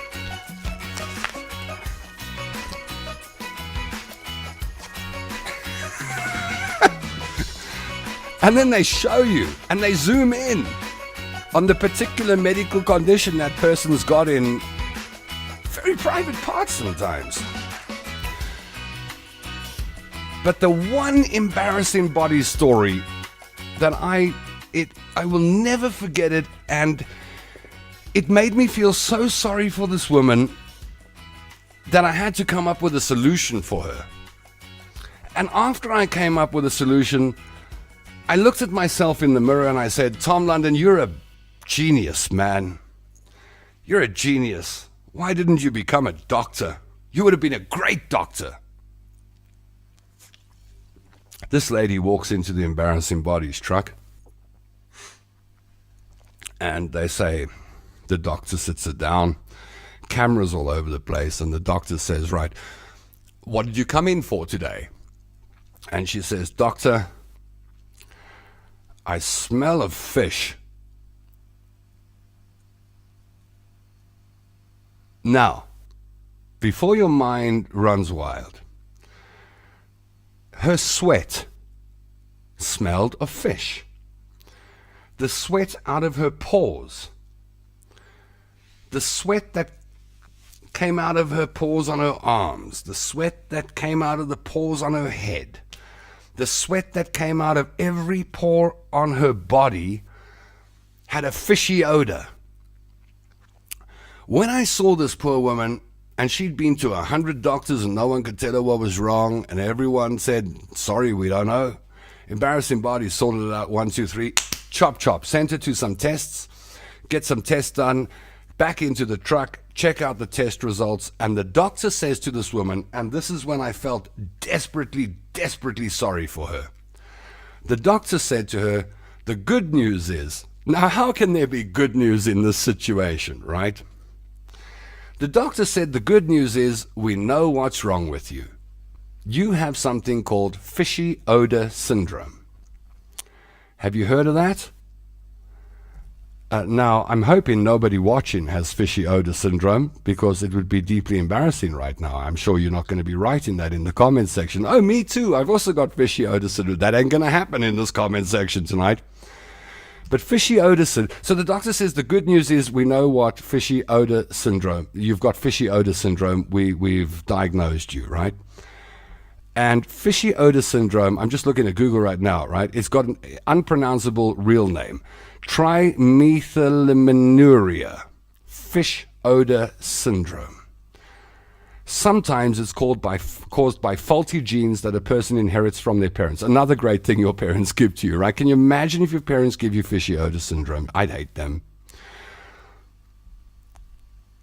And then they show you and they zoom in on the particular medical condition that person's got in very private parts sometimes. But the one Embarrassing Body story that I will never forget it, and it made me feel so sorry for this woman that I had to come up with a solution for her. And after I came up with a solution, I looked at myself in the mirror and I said, Tom London, you're a genius, man. You're a genius. Why didn't you become a doctor? You would have been a great doctor. This lady walks into the Embarrassing Bodies truck and they say, the doctor sits her down, cameras all over the place, and the doctor says, right, what did you come in for today? And she says, Doctor, I smell of fish. Now, before your mind runs wild, her sweat smelled of fish. The sweat out of her pores. The sweat that came out of her pores on her arms. The sweat that came out of the pores on her head. The sweat that came out of every pore on her body had a fishy odor. When I saw this poor woman, and she'd been to 100 doctors and no one could tell her what was wrong, and everyone said, sorry, we don't know. Embarrassing Bodies sorted it out, 1, 2, 3, chop, chop. Sent her to some tests, get some tests done, back into the truck, check out the test results, and the doctor says to this woman, and this is when I felt desperately, desperately sorry for her. The doctor said to her, the good news is, now how can there be good news in this situation, right? The doctor said the good news is we know what's wrong with you. You have something called fishy odor syndrome. Have you heard of that? Now, I'm hoping nobody watching has fishy odor syndrome, because it would be deeply embarrassing right now. I'm sure you're not going to be writing that in the comments section. Oh, me too. I've also got fishy odor syndrome. That ain't going to happen in this comment section tonight. But fishy odor syndrome. So the doctor says the good news is we know what fishy odor syndrome. You've got fishy odor syndrome. We've diagnosed you, right? And fishy odor syndrome, I'm just looking at Google right now, right? It's got an unpronounceable real name. Trimethylaminuria, fish odor syndrome. Sometimes it's caused by faulty genes that a person inherits from their parents. Another great thing your parents give to you, right? Can you imagine if your parents give you fishy odor syndrome? I'd hate them.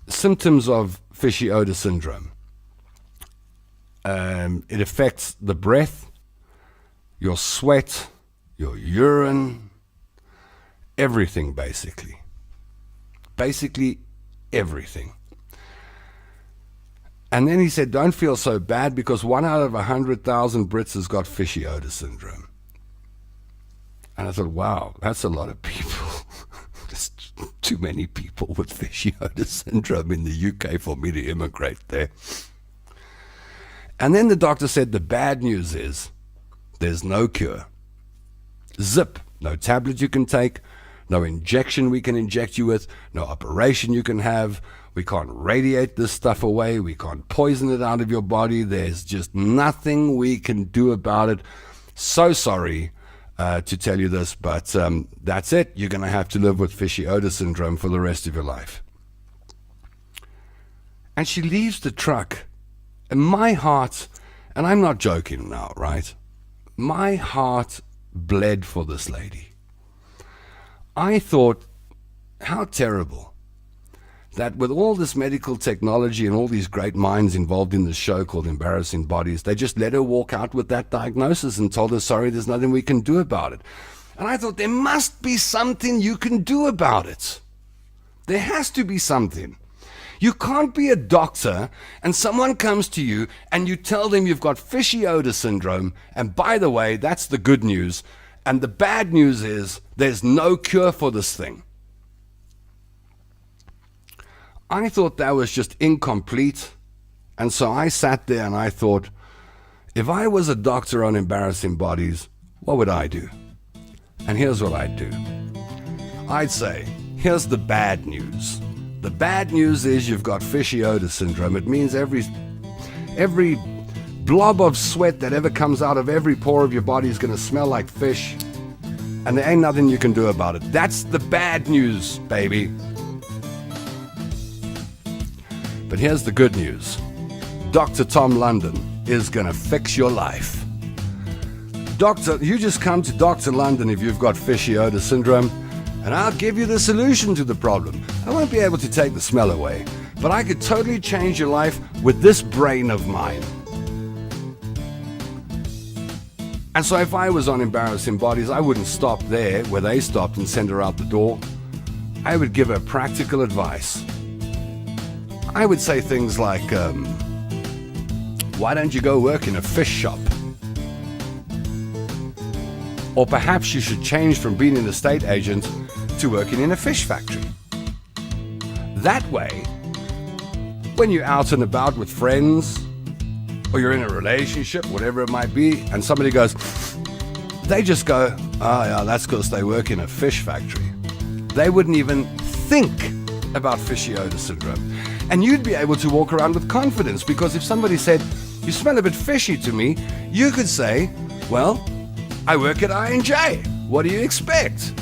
Symptoms of fishy odor syndrome. It affects the breath, your sweat, your urine, everything basically. Basically everything. And then he said, don't feel so bad, because 1 out of 100,000 Brits has got fishy odor syndrome. And I thought, wow, that's a lot of people. There's too many people with fishy odor syndrome in the UK for me to immigrate there. And then the doctor said, the bad news is there's no cure. Zip, no tablet you can take, no injection we can inject you with, no operation you can have. We can't radiate this stuff away. We can't poison it out of your body. There's just nothing we can do about it. So sorry. to tell you this, but that's it. You're going to have to live with fishy odor syndrome for the rest of your life. And she leaves the truck, and my heart, and I'm not joking now, right? My heart bled for this lady. I thought, how terrible that with all this medical technology and all these great minds involved in the show called Embarrassing Bodies, they just let her walk out with that diagnosis and told her, sorry, there's nothing we can do about it. And I thought, there must be something you can do about it. There has to be something. You can't be a doctor and someone comes to you and you tell them you've got fishy odor syndrome, and by the way, that's the good news, and the bad news is there's no cure for this thing. I thought that was just incomplete, and so I sat there and I thought, if I was a doctor on Embarrassing Bodies, what would I do? And here's what I'd do. I'd say, here's the bad news. The bad news is you've got fishy odor syndrome. It means every blob of sweat that ever comes out of every pore of your body is going to smell like fish, and there ain't nothing you can do about it. That's the bad news, baby. But here's the good news. Dr. Tom London is going to fix your life. Doctor, you just come to Dr. London if you've got fishy odor syndrome, and I'll give you the solution to the problem. I won't be able to take the smell away, but I could totally change your life with this brain of mine. And so if I was on Embarrassing Bodies, I wouldn't stop there where they stopped and send her out the door. I would give her practical advice. I would say things like, why don't you go work in a fish shop? Or perhaps you should change from being an estate agent to working in a fish factory. That way, when you're out and about with friends, or you're in a relationship, whatever it might be, and somebody goes, they just go, oh yeah, that's because they work in a fish factory. They wouldn't even think about fishy odor syndrome. And you'd be able to walk around with confidence, because if somebody said, you smell a bit fishy to me, you could say, well, I work at I&J. What do you expect?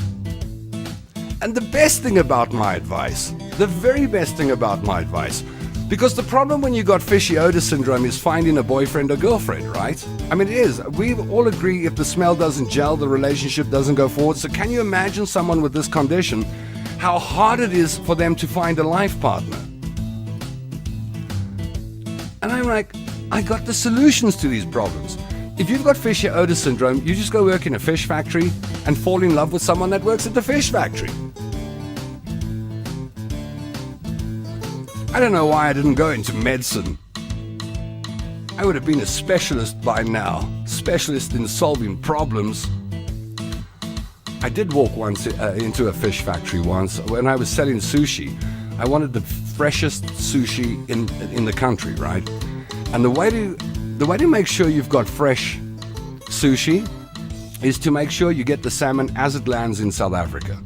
And the best thing about my advice, the very best thing about my advice, because the problem when you got fishy odor syndrome is finding a boyfriend or girlfriend, right? I mean, it is. We all agree if the smell doesn't gel, the relationship doesn't go forward. So can you imagine someone with this condition, how hard it is for them to find a life partner? And I'm like, I got the solutions to these problems. If you've got fishy odor syndrome, you just go work in a fish factory and fall in love with someone that works at the fish factory. I don't know why I didn't go into medicine. I would have been a specialist by now, specialist in solving problems. I did walk once into a fish factory once when I was selling sushi. I wanted the freshest sushi in the country, right? And the way to make sure you've got fresh sushi is to make sure you get the salmon as it lands in South Africa.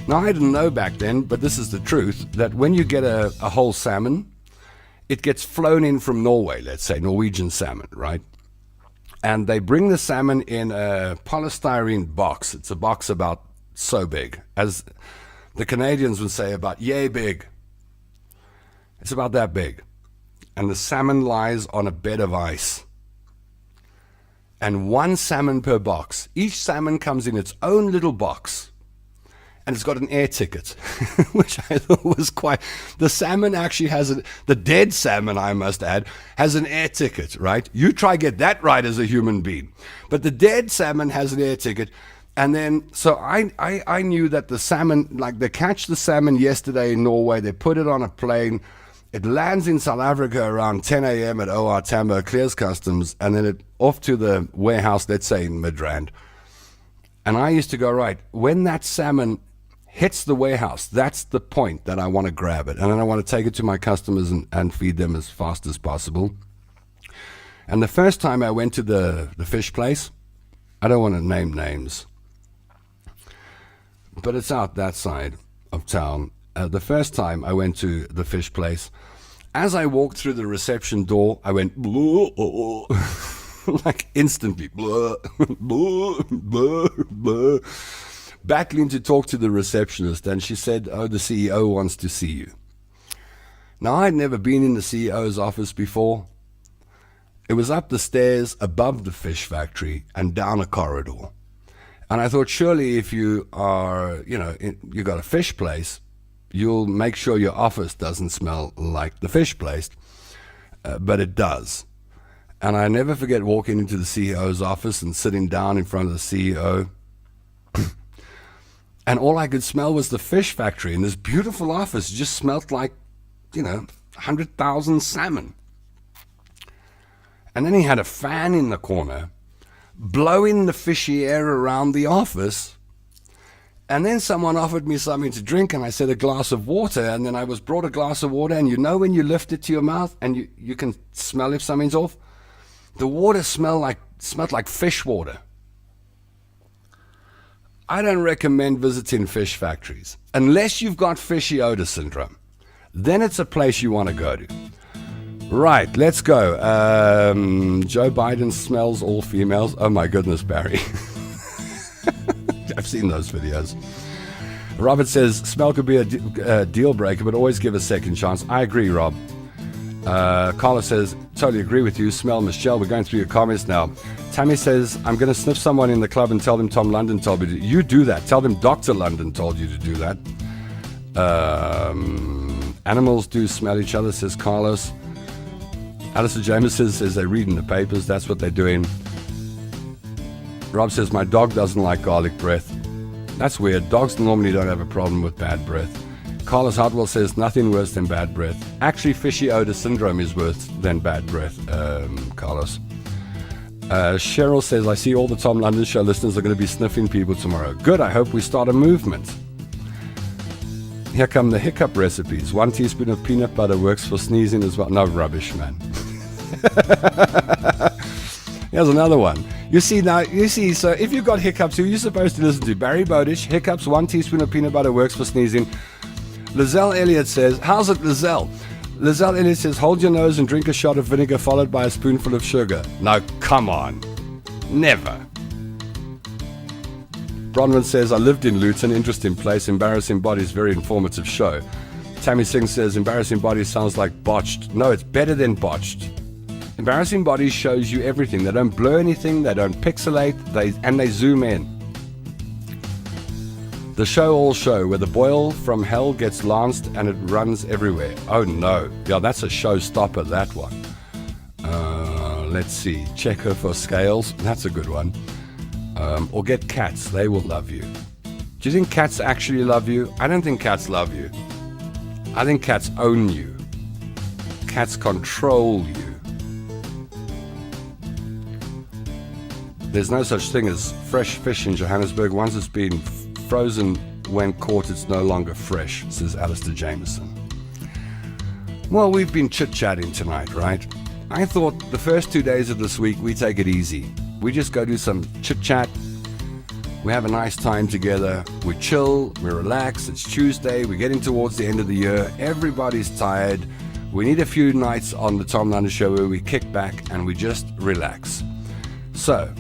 Now, I didn't know back then, but this is the truth, that when you get a whole salmon, it gets flown in from Norway, let's say, Norwegian salmon, right? And they bring the salmon in a polystyrene box. It's a box about so big, as the Canadians would say, about yay big. It's about that big. And the salmon lies on a bed of ice. And one salmon per box. Each salmon comes in its own little box. And it's got an air ticket, which I thought was quite... The salmon actually has the dead salmon, I must add, has an air ticket, right? You try get that right as a human being. But the dead salmon has an air ticket. And then, so I knew that the salmon, like they catch the salmon yesterday in Norway, they put it on a plane, it lands in South Africa around 10 a.m. at OR Tambo, clears customs, and then it off to the warehouse, let's say in Midrand. And I used to go, right, when that salmon hits the warehouse, that's the point that I want to grab it. And then I want to take it to my customers and feed them as fast as possible. And the first time I went to the fish place, I don't want to name names, but it's out that side of town. The first time I went to the fish place, as I walked through the reception door, I went, like instantly. Blah, blah, blah, blah. Battling to talk to the receptionist, and she said, "Oh, the CEO wants to see you." Now, I'd never been in the CEO's office before. It was up the stairs, above the fish factory, and down a corridor. And I thought, surely if you are, you got a fish place, you'll make sure your office doesn't smell like the fish place. But it does. And I never forget walking into the CEO's office and sitting down in front of the CEO. And all I could smell was the fish factory. And this beautiful office just smelled like, 100,000 salmon. And then he had a fan in the corner, blowing the fishy air around the office. And then someone offered me something to drink, and I said a glass of water. And then I was brought a glass of water, and when you lift it to your mouth and you can smell if something's off, the water smelled like fish water. I don't recommend visiting fish factories unless you've got fishy odor syndrome. Then it's a place you want to go to. Right, let's go. Joe Biden smells all females. Oh my goodness, Barry. I've seen those videos. Robert says, smell could be a deal breaker, but always give a second chance. I agree, Rob. Carla says, totally agree with you. Smell Michelle. We're going through your comments now. Tammy says, I'm going to sniff someone in the club and tell them Tom London told me to. You do that. Tell them Dr. London told you to do that. Animals do smell each other, says Carlos. Alistair Jameson says they read in the papers. That's what they're doing. Rob says, my dog doesn't like garlic breath. That's weird. Dogs normally don't have a problem with bad breath. Carlos Hartwell says, nothing worse than bad breath. Actually, fishy odor syndrome is worse than bad breath, Carlos. Cheryl says, I see all the Tom London Show listeners are going to be sniffing people tomorrow. Good, I hope we start a movement. Here come the hiccup recipes. 1 teaspoon of peanut butter works for sneezing as well. No rubbish, man. Here's another one. You see, so if you've got hiccups, who are you supposed to listen to? Barry Bodish, hiccups, 1 teaspoon of peanut butter works for sneezing. Lizelle Elliott says, how's it, Lizelle? Lizelle Elliott says, hold your nose and drink a shot of vinegar followed by a spoonful of sugar. No, come on. Never. Bronwyn says, I lived in Luton, interesting place. Embarrassing Bodies, very informative show. Tammy Singh says, Embarrassing Bodies sounds like botched. No, it's better than botched. Embarrassing Bodies shows you everything. They don't blur anything, they don't pixelate, they zoom in. The show all show, where the boil from hell gets lanced and it runs everywhere. Oh no. Yeah, that's a showstopper, that one. Let's see. Check her for scales. That's a good one. Or get cats. They will love you. Do you think cats actually love you? I don't think cats love you. I think cats own you. Cats control you. There's no such thing as fresh fish in Johannesburg. Once it's been frozen when caught, it's no longer fresh, says Alistair Jameson. Well, we've been chit-chatting tonight, right? I thought the first 2 days of this week, we take it easy. We just go do some chit-chat. We have a nice time together. We chill, we relax. It's Tuesday. We're getting towards the end of the year. Everybody's tired. We need a few nights on the Tom London Show where we kick back and we just relax. So,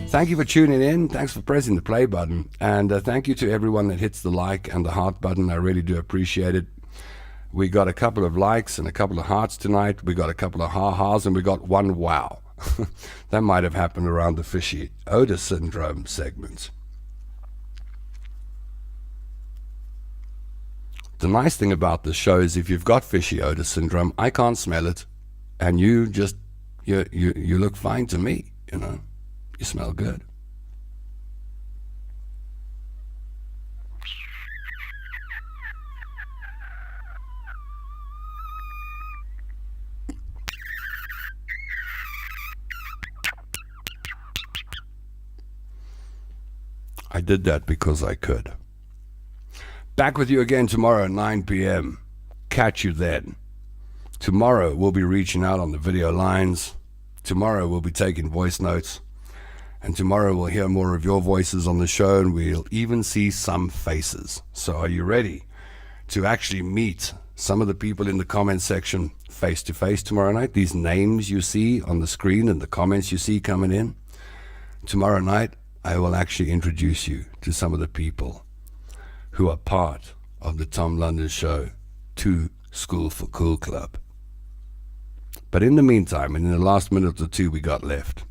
thank you for tuning in. Thanks for pressing the play button. And thank you to everyone that hits the like and the heart button. I really do appreciate it. We got a couple of likes and a couple of hearts tonight. We got a couple of ha-has and we got one wow. That might have happened around the fishy odor syndrome segment. The nice thing about this show is if you've got fishy odor syndrome, I can't smell it. And you look fine to me, You smell good. I did that because I could. Back with you again tomorrow at 9 p.m. Catch you then. Tomorrow we'll be reaching out on the video lines. Tomorrow we'll be taking voice notes. And tomorrow we'll hear more of your voices on the show, and we'll even see some faces. So are you ready to actually meet some of the people in the comment section face to face tomorrow night. These names you see on the screen and the comments you see coming in. Tomorrow night, I will actually introduce you to some of the people who are part of the Tom London Show 2 School for Cool Club. But in the meantime, and in the last minute or two we got left,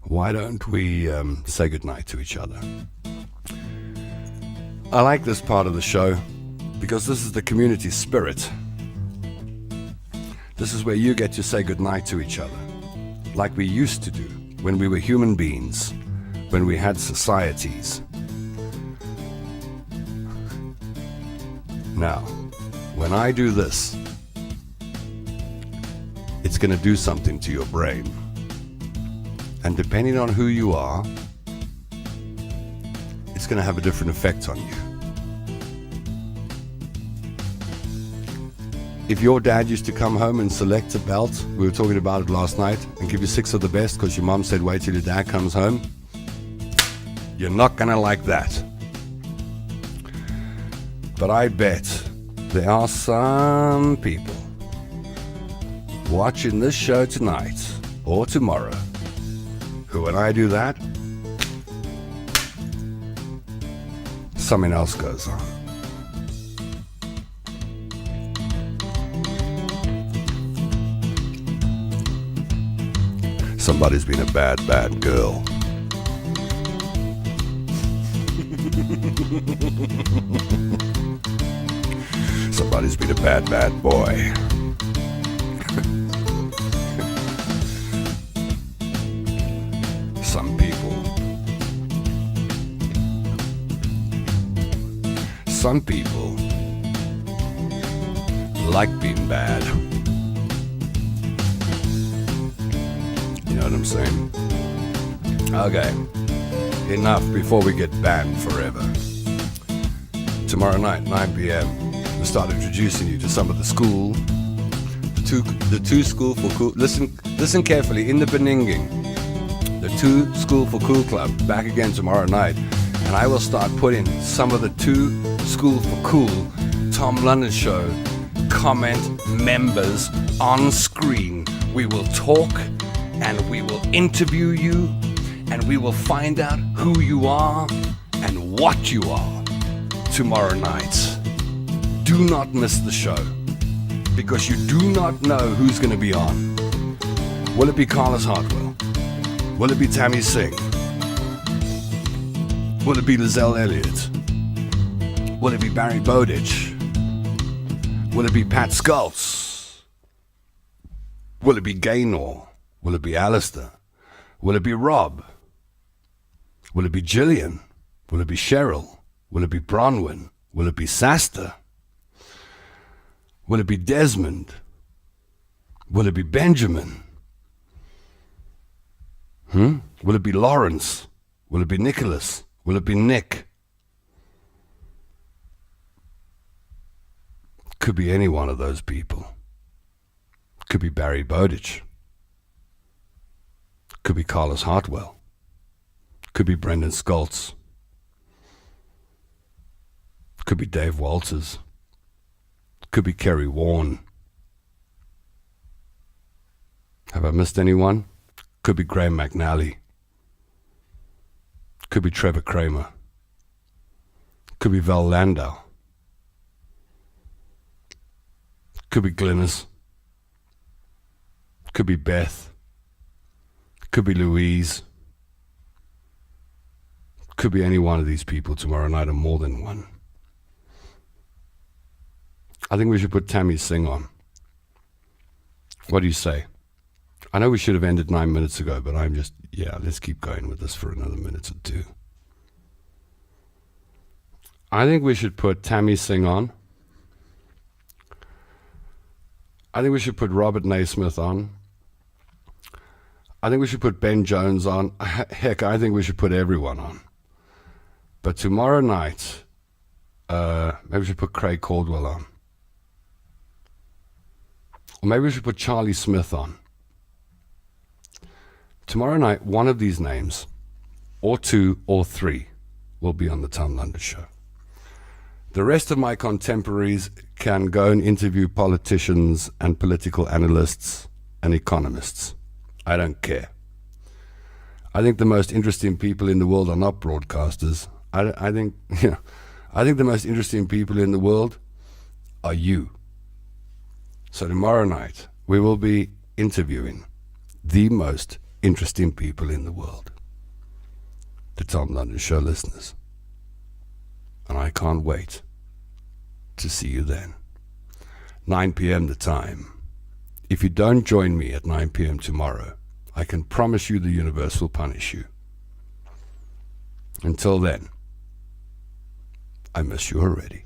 why don't we say goodnight to each other? I like this part of the show because this is the community spirit. This is where you get to say goodnight to each other, like we used to do when we were human beings, when we had societies. Now, when I do this, it's going to do something to your brain. And depending on who you are, it's going to have a different effect on you. If your dad used to come home and select a belt, we were talking about it last night, and give you 6 of the best because your mom said wait till your dad comes home, you're not going to like that. But I bet there are some people watching this show tonight or tomorrow who, when I do that, something else goes on. Somebody's been a bad, bad girl. Somebody's been a bad, bad boy. Some people like being bad. You know what I'm saying? Okay, enough before we get banned forever. Tomorrow night, 9 p.m, we'll start introducing you to some of the school, the two School for Cool. Listen carefully. In the Beninging, the 2 School for Cool Club back again tomorrow night, and I will start putting some of the 2 School for Cool Tom London Show comment members on screen. We will talk and we will interview you and we will find out who you are and what you are tomorrow night. Do not miss the show because you do not know who's going to be on. Will it be Carlos Hartwell? Will it be Tammy Singh? Will it be Lizelle Elliott? Will it be Barry Bowditch? Will it be Pat Skulls? Will it be Gaynor? Will it be Alistair? Will it be Rob? Will it be Gillian? Will it be Cheryl? Will it be Bronwyn? Will it be Sasta? Will it be Desmond? Will it be Benjamin? Will it be Lawrence? Will it be Nicholas? Will it be Nick? Could be any one of those people. Could be Barry Bowditch. Could be Carlos Hartwell. Could be Brendan Skoltz. Could be Dave Walters. Could be Kerry Warren. Have I missed anyone? Could be Graham McNally. Could be Trevor Kramer. Could be Val Landau. Could be Glynis. Could be Beth. Could be Louise. Could be any one of these people tomorrow night, or more than one. I think we should put Tammy Singh on. What do you say? I know we should have ended 9 minutes ago, but let's keep going with this for another minute or two. I think we should put Tammy Singh on. I think we should put Robert Naismith on. I think we should put Ben Jones on. Heck, I think we should put everyone on. But tomorrow night, maybe we should put Craig Caldwell on. Or maybe we should put Charlie Smith on. Tomorrow night, one of these names, or 2 or 3, will be on the Tom London Show. The rest of my contemporaries can go and interview politicians and political analysts and economists. I don't care. I think the most interesting people in the world are not broadcasters. I think the most interesting people in the world are you. So tomorrow night we will be interviewing the most interesting people in the world. The Tom London Show listeners. And I can't wait to see you then. 9 p.m. the time. If you don't join me at 9 p.m. tomorrow, I can promise you the universe will punish you. Until then, I miss you already.